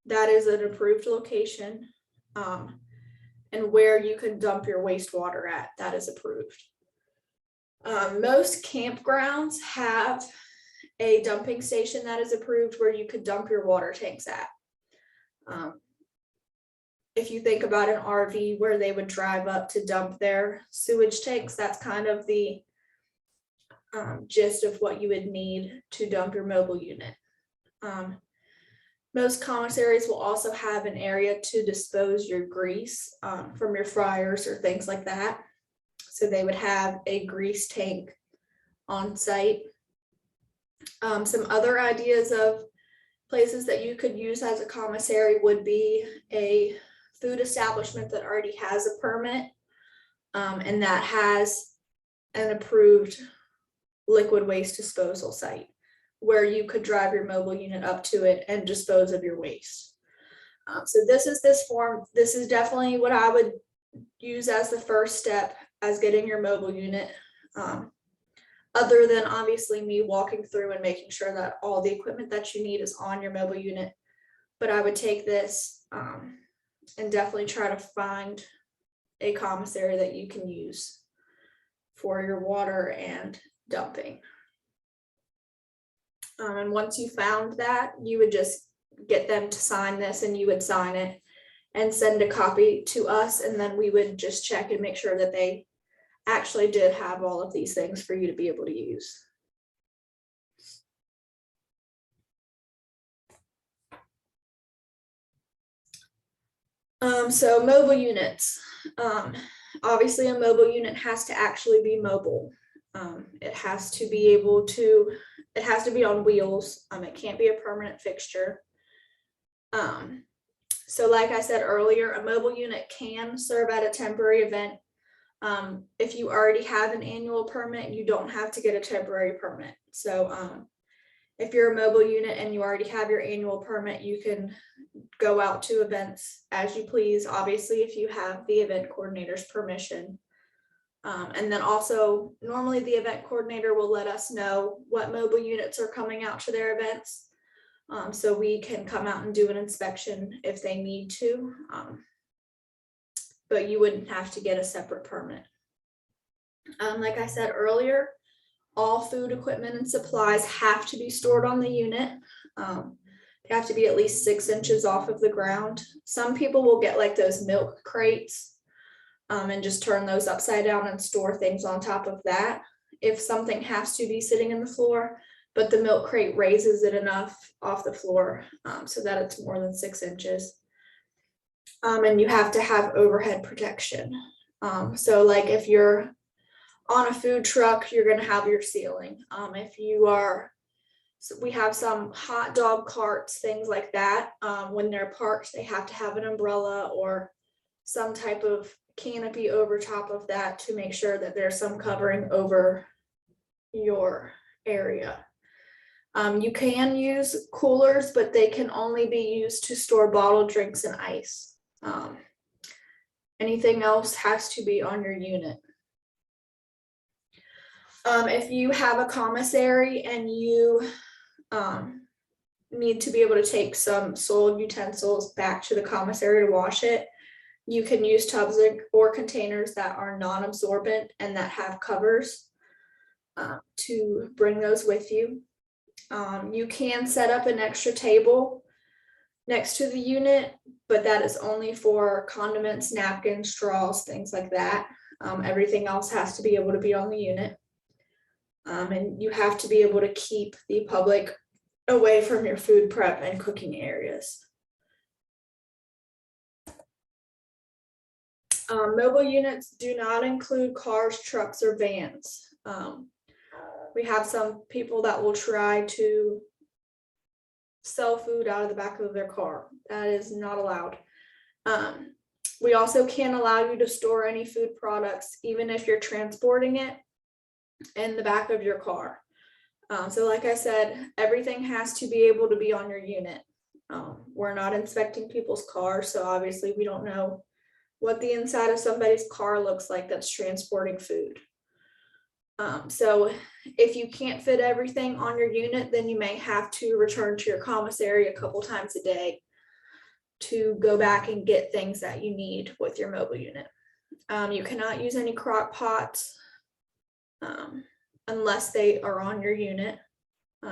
that is an approved location, and where you can dump your wastewater at that is approved. Most campgrounds have a dumping station that is approved where you could dump your water tanks at. If you think about an RV where they would drive up to dump their sewage tanks, that's kind of the gist of what you would need to dump your mobile unit. Most commissaries will also have an area to dispose your grease from your fryers or things like that. So they would have a grease tank on site. Some other ideas of places that you could use as a commissary would be a food establishment that already has a permit, and that has an approved liquid waste disposal site where you could drive your mobile unit up to it and dispose of your waste. So this is definitely what I would use as the first step as getting your mobile unit. Other than obviously me walking through and making sure that all the equipment that you need is on your mobile unit. But I would take this and definitely try to find a commissary that you can use for your water and dumping. And once you found that, you would just get them to sign this, and you would sign it and send a copy to us, and then we would just check and make sure that they actually did have all of these things for you to be able to use. So mobile units. Obviously a mobile unit has to actually be mobile. It has to be able to, it has to be on wheels. It can't be a permanent fixture. So like I said earlier, a mobile unit can serve at a temporary event. If you already have an annual permit, you don't have to get a temporary permit. So if you're a mobile unit and you already have your annual permit, you can go out to events as you please, obviously if you have the event coordinator's permission. And then also normally the event coordinator will let us know what mobile units are coming out to their events. So we can come out and do an inspection if they need to. But you wouldn't have to get a separate permit. Like I said earlier, all food equipment and supplies have to be stored on the unit. They have to be at least 6 inches off of the ground. Some people will get like those milk crates and just turn those upside down and store things on top of that. If something has to be sitting in the floor, but the milk crate raises it enough off the floor so that it's more than 6 inches. And you have to have overhead protection. So like if you're on a food truck, you're going to have your ceiling. If you are So we have some hot dog carts, things like that. When they're parked, they have to have an umbrella or some type of canopy over top of that to make sure that there's some covering over your area. You can use coolers, but they can only be used to store bottled drinks and ice. Anything else has to be on your unit. If you have a commissary and you need to be able to take some soiled utensils back to the commissary to wash it, you can use tubs or containers that are non-absorbent and that have covers to bring those with you. You can set up an extra table next to the unit, but that is only for condiments, napkins, straws, things like that. Everything else has to be able to be on the unit. And you have to be able to keep the public away from your food prep and cooking areas. Mobile units do not include cars, trucks, or vans. We have some people that will try to sell food out of the back of their car. That is not allowed. We also can't allow you to store any food products, even if you're transporting it in the back of your car. So like I said, everything has to be able to be on your unit. We're not inspecting people's cars, so obviously we don't know what the inside of somebody's car looks like that's transporting food. So if you can't fit everything on your unit, then you may have to return to your commissary a couple times a day to go back and get things that you need with your mobile unit. You cannot use any crock pots unless they are on your unit.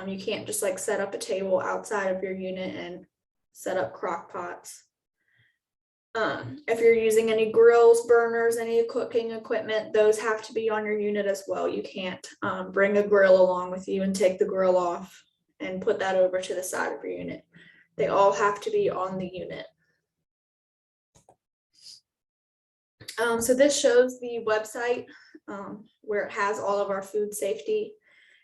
You can't just like set up a table outside of your unit and set up crock pots. If you're using any grills, burners, any cooking equipment, those have to be on your unit as well. You can't bring a grill along with you and take the grill off and put that over to the side of your unit. They all have to be on the unit. So this shows the website where it has all of our food safety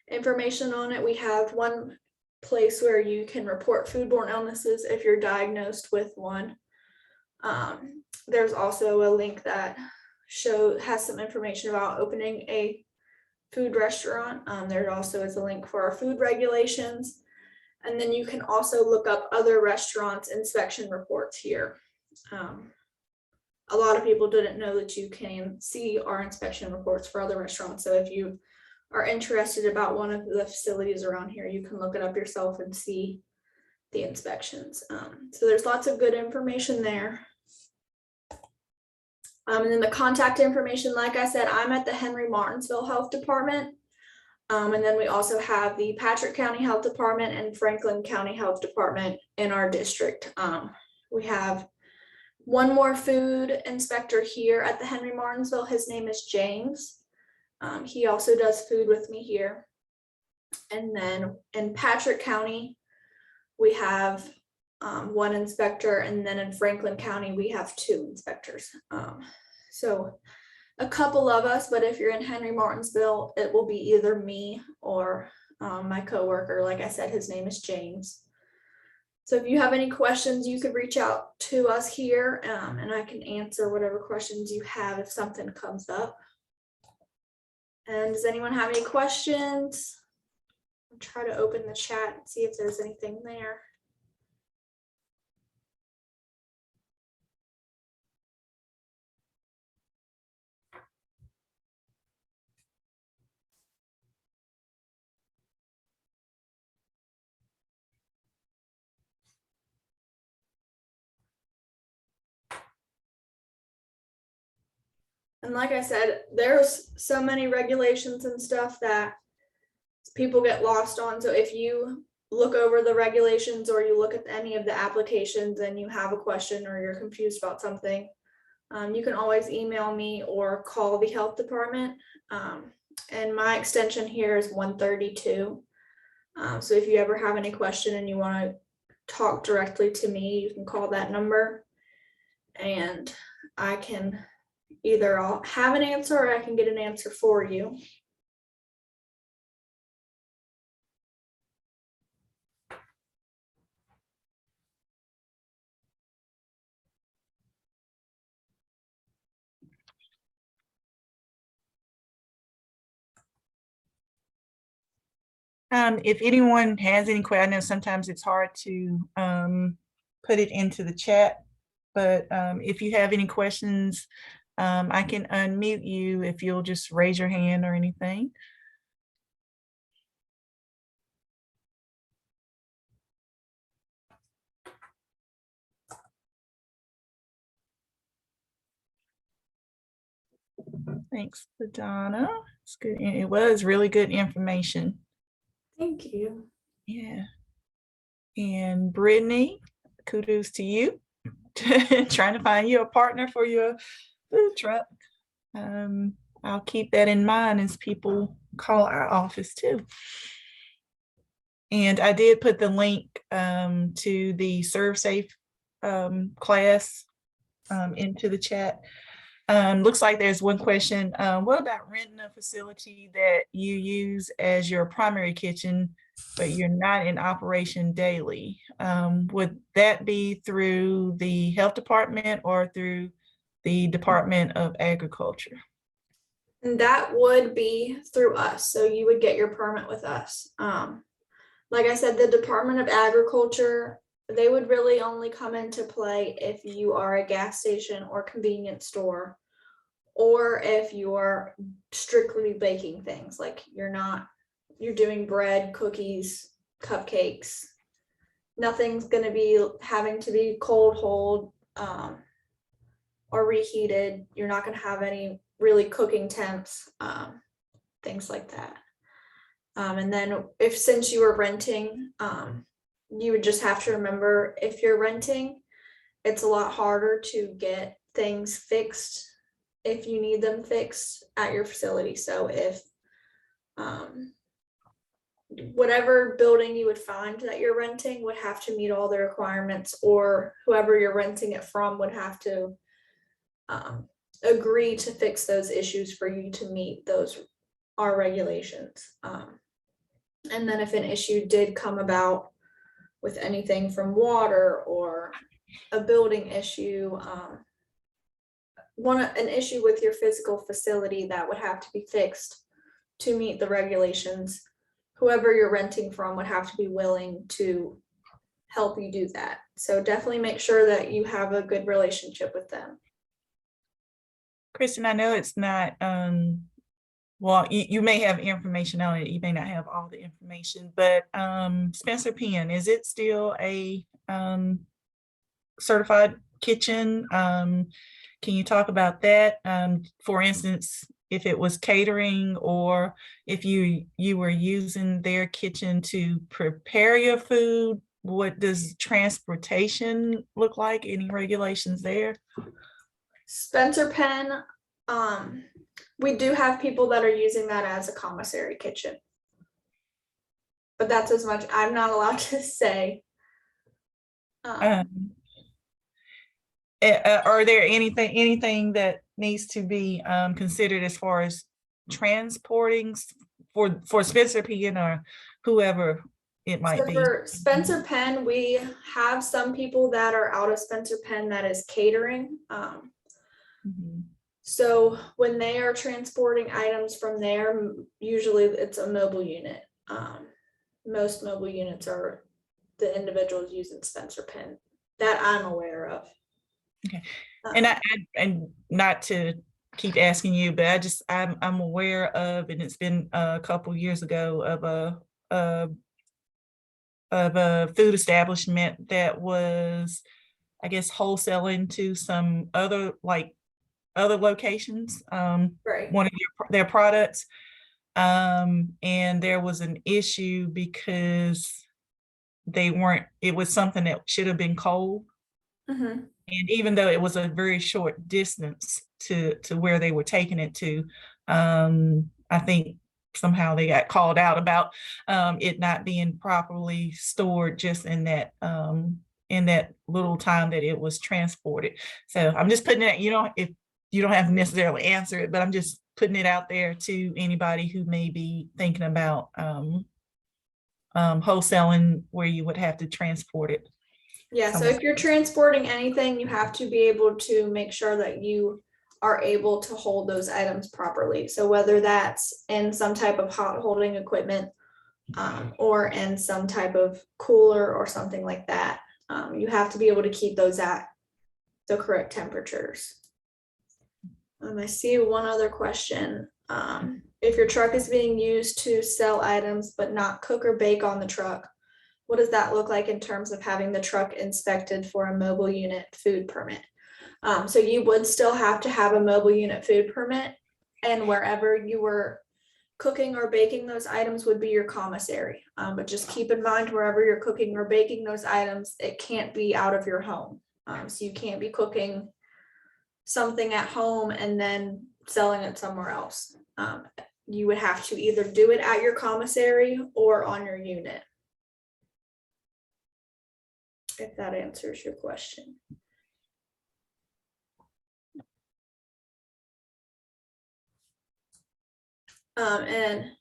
information on it. We have one place where you can report foodborne illnesses if you're diagnosed with one. There's also a link that has some information about opening a food restaurant. There also is a link for our food regulations. And then you can also look up other restaurants' inspection reports here. A lot of people didn't know that you can see our inspection reports for other restaurants. So if you are interested about one of the facilities around here, you can look it up yourself and see the inspections. So there's lots of good information there. And then the contact information, like I said, I'm at the Henry Martinsville Health Department. And then we also have the Patrick County Health Department and Franklin County Health Department in our district. We have one more food inspector here at the Henry Martinsville. His name is James. He also does food with me here. And then in Patrick County, we have one inspector, and then in Franklin County, we have 2 inspectors. So a couple of us, but if you're in Henry Martinsville, it will be either me or my coworker. Like I said, his name is James. So if you have any questions, you could reach out to us here and I can answer whatever questions you have if something comes up. And does anyone have any questions? I'll try to open the chat and see if there's anything there. And like I said, there's so many regulations and stuff that people get lost on. So if you look over the regulations or you look at any of the applications and you have a question or you're confused about something, you can always email me or call the health department. And my extension here is 132. So if you ever have any question and you want to talk directly to me, you can call that number and I can either I'll have an answer or I can get an answer for you. If anyone has any questions, I know sometimes it's hard to put it into the chat, but if you have any questions, I can unmute you if you'll just raise your hand or anything. Thanks, Donna. It's good. It was really good information. Thank you. Yeah. And Brittany, kudos to you. Trying to find you a partner for your food truck. I'll keep that in mind as people call our office too. And I did put the link to the Serve Safe class into the chat. Looks like there's one question. What about renting a facility that you use as your primary kitchen, but you're not in operation daily? Would that be through the health department or through the Department of Agriculture? And that would be through us. So you would get your permit with us. Like I said, the Department of Agriculture, they would really only come into play if you are a gas station or convenience store, or if you're strictly baking things, like you're doing bread, cookies, cupcakes. Nothing's going to be having to be cold hold or reheated. You're not going to have any really cooking temps, things like that. And then since you were renting, you would just have to remember, if you're renting, it's a lot harder to get things fixed if you need them fixed at your facility. So if whatever building you would find that you're renting would have to meet all the requirements, or whoever you're renting it from would have to agree to fix those issues for you to meet our regulations. And then if an issue did come about with anything from water or a building issue, an issue with your physical facility that would have to be fixed to meet the regulations, whoever you're renting from would have to be willing to help you do that. So definitely make sure that you have a good relationship with them. Kristen, I know it's not, well, you may have information on it, you may not have all the information, but Spencer Penn, is it still a certified kitchen? Can you talk about that? For instance, if it was catering, or if you were using their kitchen to prepare your food, what does transportation look like? Any regulations there? Spencer Penn, we do have people that are using that as a commissary kitchen, but that's as much. I'm not allowed to say. Are there anything that needs to be considered as far as transporting for Spencer Penn or whoever it might be? For Spencer Penn, we have some people that are out of Spencer Penn that is catering. So when they are transporting items from there, usually it's a mobile unit. Most mobile units are the individuals using Spencer Penn that I'm aware of. Okay. And not to keep asking you, but I'm aware of, and it's been a couple years ago, of a food establishment that was, I guess, wholesaling to some other locations, Right. one of their products, and there was an issue because it was something that should have been cold. And even though it was a very short distance to where they were taking it to, I think somehow they got called out about it not being properly stored just in that little time that it was transported. So I'm just putting it, if you don't have to necessarily answer it, but I'm just putting it out there to anybody who may be thinking about wholesaling where you would have to transport it. Yeah, so if you're transporting anything, you have to be able to make sure that you are able to hold those items properly. So whether that's in some type of hot holding equipment or in some type of cooler or something like that. You have to be able to keep those at the correct temperatures. I see one other question. If your truck is being used to sell items but not cook or bake on the truck, what does that look like in terms of having the truck inspected for a mobile unit food permit? So you would still have to have a mobile unit food permit, and wherever you were cooking or baking those items would be your commissary. But just keep in mind, wherever you're cooking or baking those items, it can't be out of your home. So you can't be cooking something at home and then selling it somewhere else. You would have to either do it at your commissary or on your unit. If that answers your question. And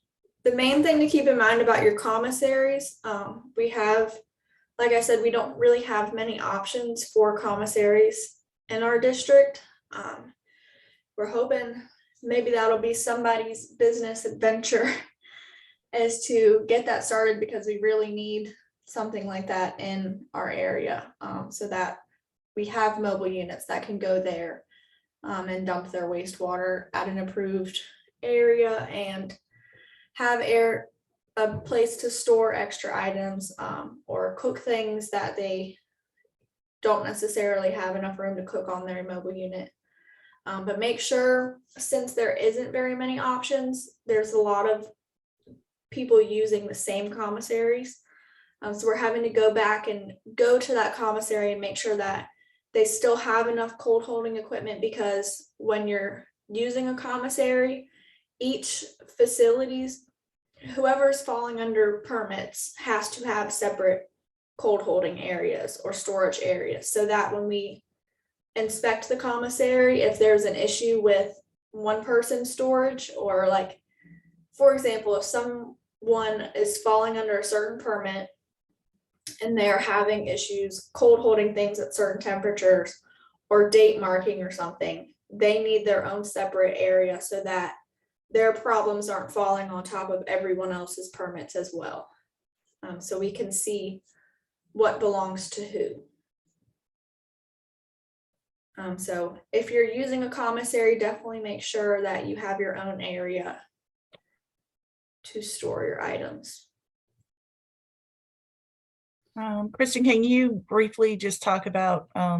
the main thing to keep in mind about your commissaries, we have, like I said, we don't really have many options for commissaries in our district. We're hoping maybe that'll be somebody's business adventure is to get that started, because we really need something like that in our area, so that we have mobile units that can go there and dump their wastewater at an approved area and have a place to store extra items, or cook things that they don't necessarily have enough room to cook on their mobile unit. But make sure, since there isn't very many options, there's a lot of people using the same commissaries. So we're having to go back and go to that commissary and make sure that they still have enough cold holding equipment, because when you're using a commissary, each facilities, whoever's falling under permits has to have separate cold holding areas or storage areas, so that when we inspect the commissary, if there's an issue with one person's storage, or like, for example, if someone is falling under a certain permit and they're having issues cold holding things at certain temperatures or date marking or something, they need their own separate area so that their problems aren't falling on top of everyone else's permits as well. So we can see what belongs to who. So if you're using a commissary, definitely make sure that you have your own area to store your items. Kristen, can you briefly just talk about, I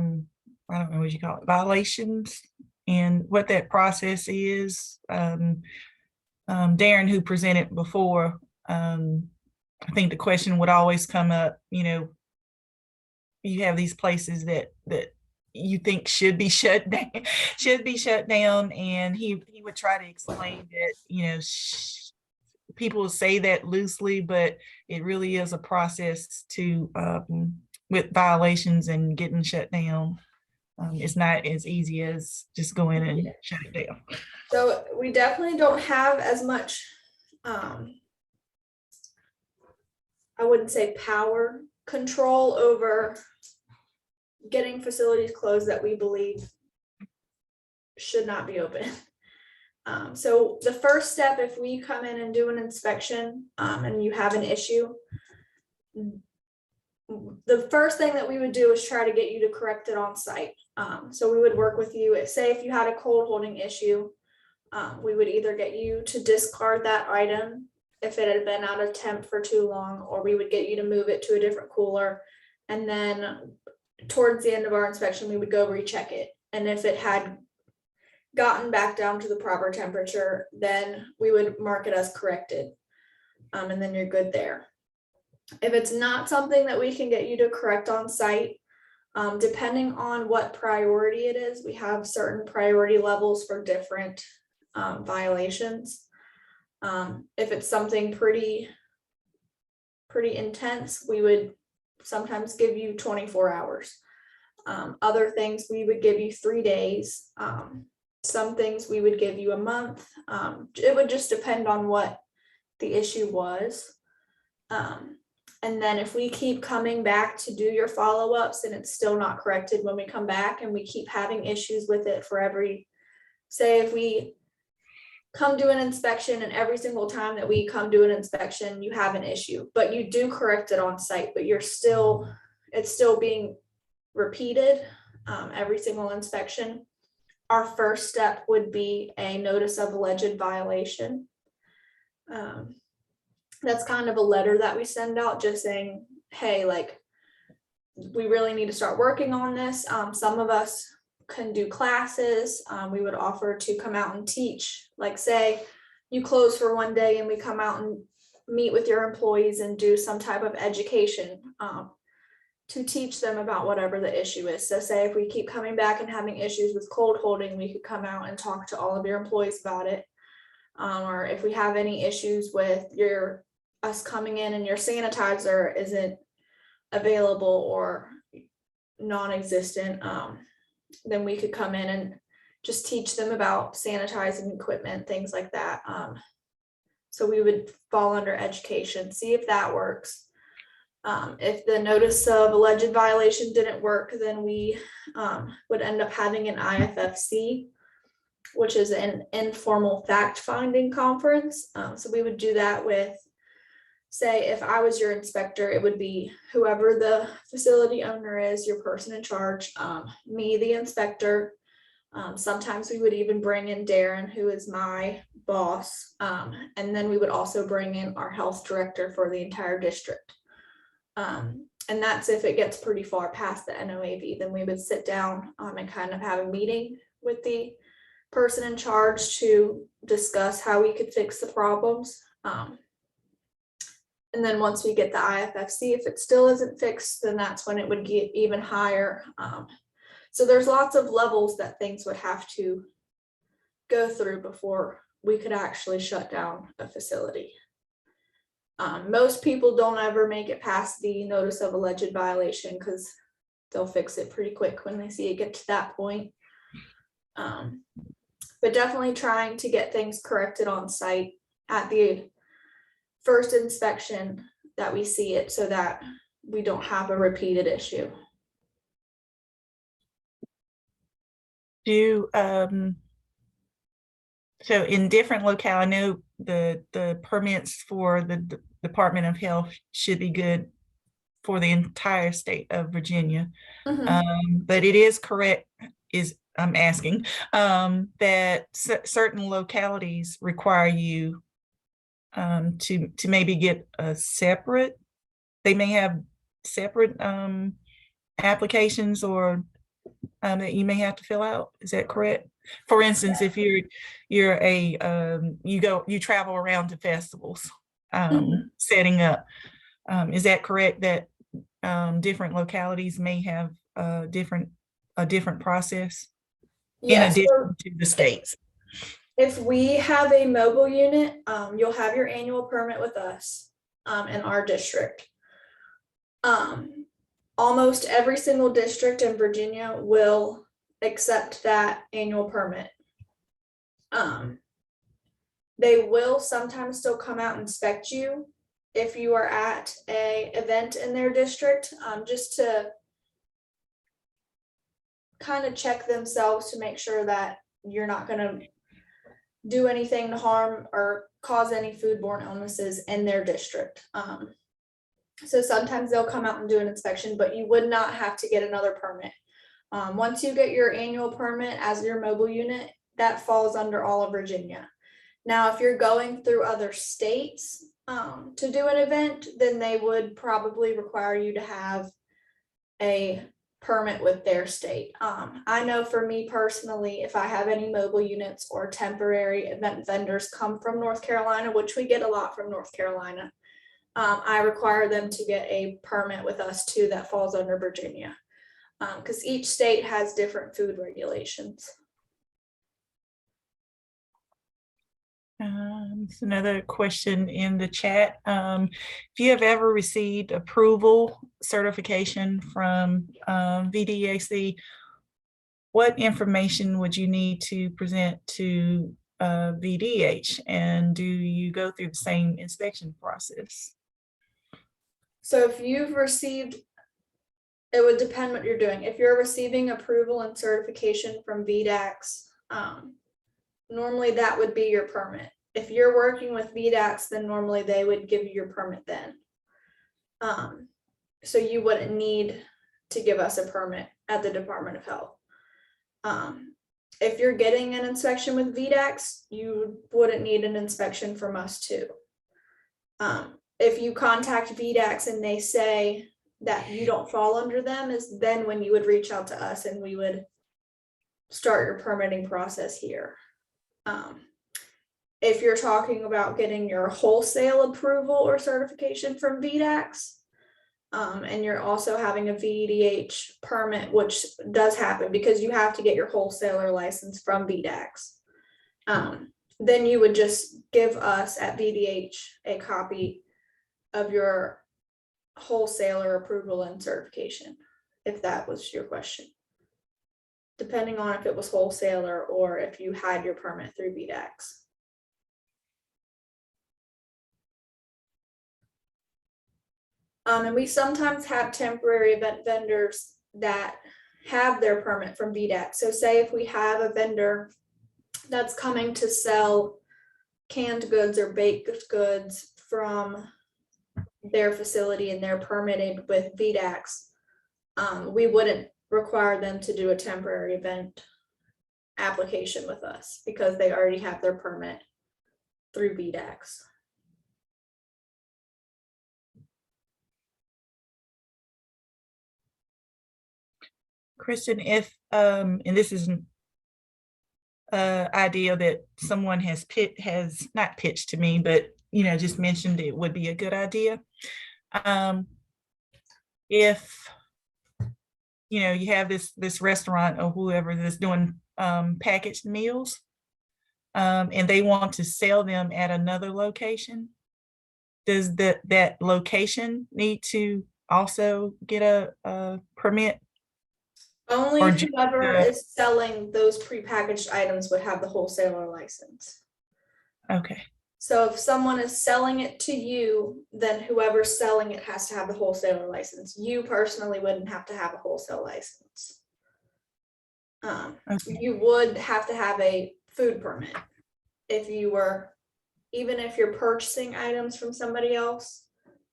don't know what you call it, violations and what that process is? Darren, who presented before, I think the question would always come up, you have these places that you think should be shut down, and he would try to explain that, people say that loosely, but it really is a process to with violations and getting shut down. It's not as easy as just go in and shut it down. So we definitely don't have as much, I wouldn't say power control over getting facilities closed that we believe should not be open. So the first step, if we come in and do an inspection and you have an issue, the first thing that we would do is try to get you to correct it on site. So we would work with you. Say if you had a cold holding issue, we would either get you to discard that item if it had been out of temp for too long, or we would get you to move it to a different cooler. And then towards the end of our inspection, we would go recheck it. And if it had gotten back down to the proper temperature, then we would mark it as corrected. And then you're good there. If it's not something that we can get you to correct on site, depending on what priority it is, we have certain priority levels for different violations. If it's something pretty intense, we would sometimes give you 24 hours. Other things we would give you 3 days. Some things we would give you a month. It would just depend on what the issue was. And then if we keep coming back to do your follow-ups and it's still not corrected when we come back, and we keep having issues with it for every, say if we come do an inspection, and every single time that we come do an inspection, you have an issue, but you do correct it on site, but it's still being repeated every single inspection. Our first step would be a notice of alleged violation. That's kind of a letter that we send out just saying, hey, like, we really need to start working on this. Some of us can do classes. We would offer to come out and teach, like say you close for one day and we come out and meet with your employees and do some type of education to teach them about whatever the issue is. So say if we keep coming back and having issues with cold holding, we could come out and talk to all of your employees about it. Or if we have any issues with us coming in and your sanitizer isn't available or non-existent, then we could come in and just teach them about sanitizing equipment, things like that. So we would fall under education, see if that works. If the notice of alleged violation didn't work, then we would end up having an IFFC, which is an informal fact-finding conference. So we would do that with, say, if I was your inspector, it would be whoever the facility owner is, your person in charge, me, the inspector. Sometimes we would even bring in Darren, who is my boss. And then we would also bring in our health director for the entire district. And that's if it gets pretty far past the NOAV, then we would sit down and kind of have a meeting with the person in charge to discuss how we could fix the problems. And then once we get the IFFC, if it still isn't fixed, then that's when it would get even higher. So there's lots of levels that things would have to go through before we could actually shut down a facility. Most people don't ever make it past the notice of alleged violation because they'll fix it pretty quick when they see it get to that point. But definitely trying to get things corrected on site at the first inspection that we see it, so that we don't have a repeated issue. So in different locales, I know the permits for the Department of Health should be good for the entire state of Virginia. But it is correct, I'm asking, that certain localities require you to maybe get a separate, they may have separate applications or that you may have to fill out. Is that correct? For instance, if you travel around to festivals, setting up, is that correct that different localities may have a different process in addition to the states? If we have a mobile unit, you'll have your annual permit with us in our district. Almost every single district in Virginia will accept that annual permit. They will sometimes still come out and inspect you if you are at an event in their district, just to kind of check themselves to make sure that you're not going to do anything to harm or cause any foodborne illnesses in their district. So sometimes they'll come out and do an inspection, but you would not have to get another permit. Once you get your annual permit as your mobile unit, that falls under all of Virginia. Now, if you're going through other states to do an event, then they would probably require you to have a permit with their state. I know for me personally, if I have any mobile units or temporary event vendors come from North Carolina, which we get a lot from North Carolina, I require them to get a permit with us too that falls under Virginia, because each state has different food regulations. It's another question in the chat. If you have ever received approval certification from VDAC, what information would you need to present to VDH, and do you go through the same inspection process? So if you've received, it would depend what you're doing. If you're receiving approval and certification from VDACs, normally that would be your permit. If you're working with VDAX, then normally they would give you your permit then. So you wouldn't need to give us a permit at the Department of Health. If you're getting an inspection with VDAX, you wouldn't need an inspection from us too. If you contact VDAX and they say that you don't fall under them, is then when you would reach out to us and we would start your permitting process here. If you're talking about getting your wholesale approval or certification from VDAX, and you're also having a VDH permit, which does happen because you have to get your wholesaler license from VDAX, then you would just give us at VDH a copy of your wholesaler approval and certification, if that was your question. Depending on if it was wholesaler or if you had your permit through VDAX. And we sometimes have temporary event vendors that have their permit from VDAX. So say if we have a vendor that's coming to sell canned goods or baked goods from their facility and they're permitted with VDAX, we wouldn't require them to do a temporary event application with us because they already have their permit through VDAX. Kristen, if and this is an idea that someone has not pitched to me, but just mentioned it would be a good idea. If you have this restaurant or whoever that's doing packaged meals, and they want to sell them at another location, does that location need to also get a permit? Only Or whoever is selling those prepackaged items would have the wholesaler license. Okay. So if someone is selling it to you, then whoever's selling it has to have the wholesaler license. You personally wouldn't have to have a wholesale license. Okay. You would have to have a food permit even if you're purchasing items from somebody else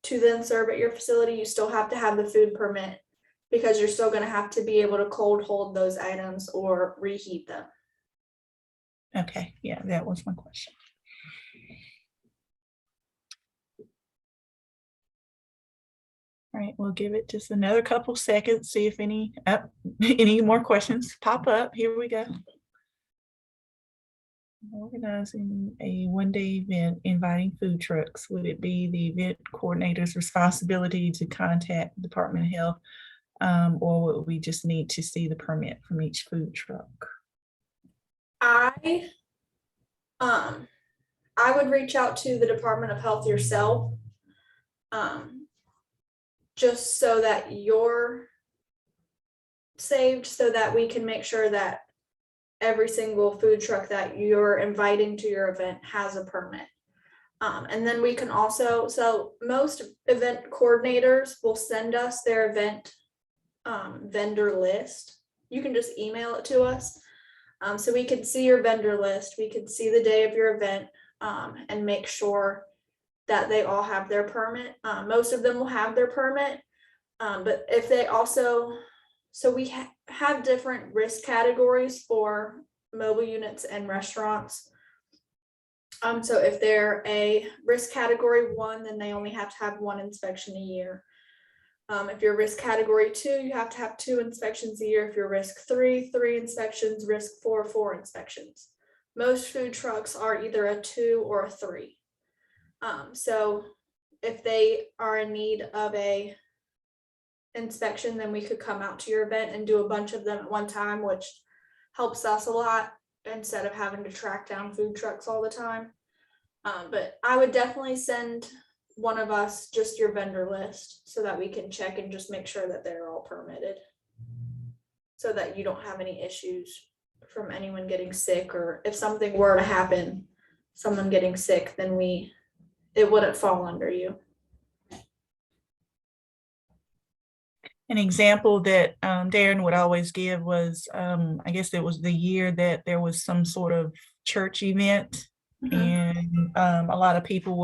to then serve at your facility, you still have to have the food permit because you're still going to have to be able to cold hold those items or reheat them. Okay, yeah, that was my question. All right, we'll give it just another couple seconds, see if any more questions pop up. Here we go. Organizing a one-day event inviting food trucks. Would it be the event coordinator's responsibility to contact the Department of Health, or would we just need to see the permit from each food truck? I would reach out to the Department of Health yourself, just so that you're saved, so that we can make sure that every single food truck that you're inviting to your event has a permit. And then we can also, so most event coordinators will send us their event vendor list. You can just email it to us. So we can see your vendor list, we can see the day of your event, and make sure that they all have their permit. Most of them will have their permit, but if they also, so we have different risk categories for mobile units and restaurants. So if they're a risk category 1, then they only have to have 1 inspection a year. If you're risk category 2, you have to have 2 inspections a year. If you're risk 3, 3 inspections, risk 4, 4 inspections. Most food trucks are either a 2 or a 3. So if they are in need of a inspection, then we could come out to your event and do a bunch of them at one time, which helps us a lot instead of having to track down food trucks all the time. But I would definitely send one of us just your vendor list so that we can check and just make sure that they're all permitted, so that you don't have any issues from anyone getting sick, or if something were to happen, someone getting sick, then it wouldn't fall under you. An example that Darren would always give was, I guess it was the year that there was some sort of church event. Mhm. And a lot of people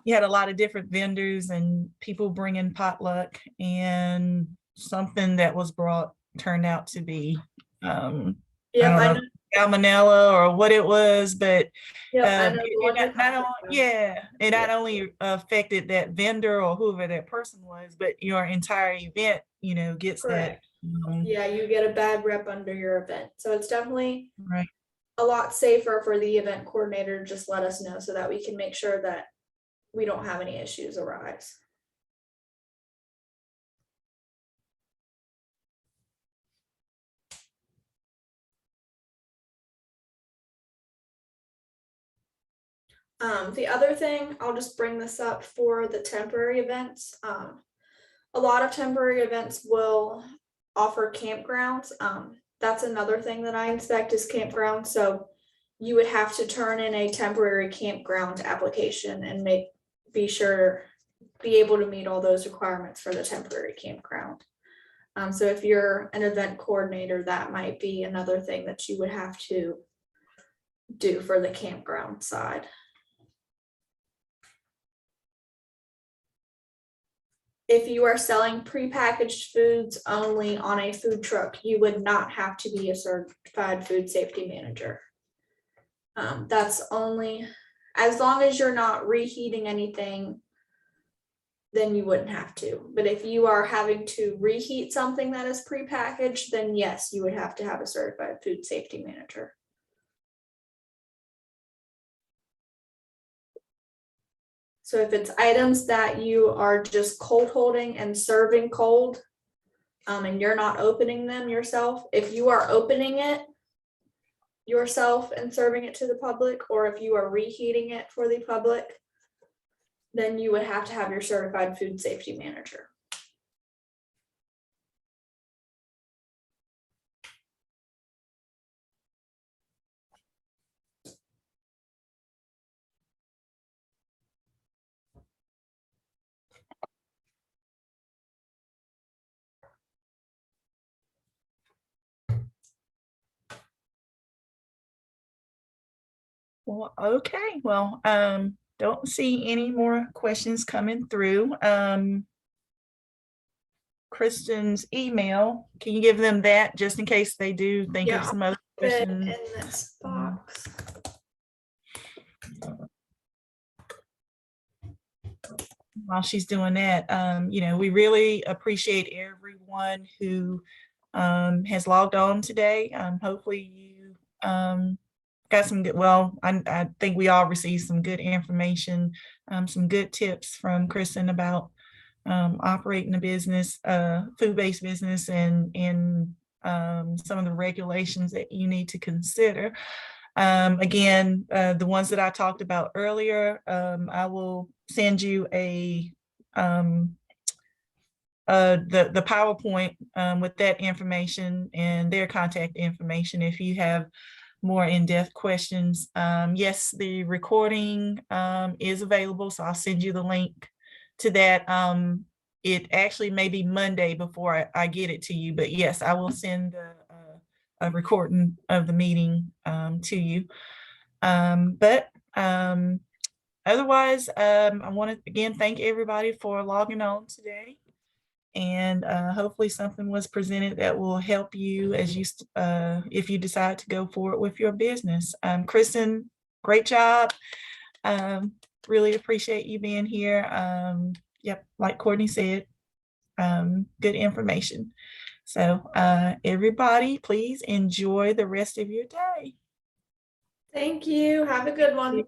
you had a lot of different vendors and people bringing potluck, and something that was brought turned out to be, I Yep, don't I know, know. salmonella or what it was, but Yep, I know the one you're talking about. it not only affected that vendor or whoever that person was, but your entire event, gets that. Correct. Yeah, you get a bad rep under your event. So it's definitely Right. a lot safer for the event coordinator to just let us know so that we can make sure that we don't have any issues arise. The other thing, I'll just bring this up for the temporary events. A lot of temporary events will offer campgrounds. That's another thing that I inspect is campgrounds. So you would have to turn in a temporary campground application and be able to meet all those requirements for the temporary campground. So if you're an event coordinator, that might be another thing that you would have to do for the campground side. If you are selling prepackaged foods only on a food truck, you would not have to be a certified food safety manager. That's only, as long as you're not reheating anything, then you wouldn't have to. But if you are having to reheat something that is prepackaged, then yes, you would have to have a certified food safety manager. So if it's items that you are just cold holding and serving cold, and you're not opening them yourself, if you are opening it yourself and serving it to the public, or if you are reheating it for the public, then you would have to have your certified food safety manager. Well, okay. Well, don't see any more questions coming through. Kristen's email, can you give them that just in case they do think of some other questions? In this box. While she's doing that, we really appreciate everyone who has logged on today. Hopefully you got some good, I think we all received some good information, some good tips from Kristen about operating a business, food-based business, and some of the regulations that you need to consider. Again, the ones that I talked about earlier, I will send you the PowerPoint with that information and their contact information if you have more in-depth questions. Yes, the recording is available, so I'll send you the link to that. It actually may be Monday before I get it to you, but yes, I will send a recording of the meeting to you. Otherwise, I want to again thank everybody for logging on today. And hopefully something was presented that will help you as you if you decide to go forward with your business. Kristen, great job. Really appreciate you being here. Yep, like Courtney said, good information. So everybody, please enjoy the rest of your day. Thank you. Have a good one.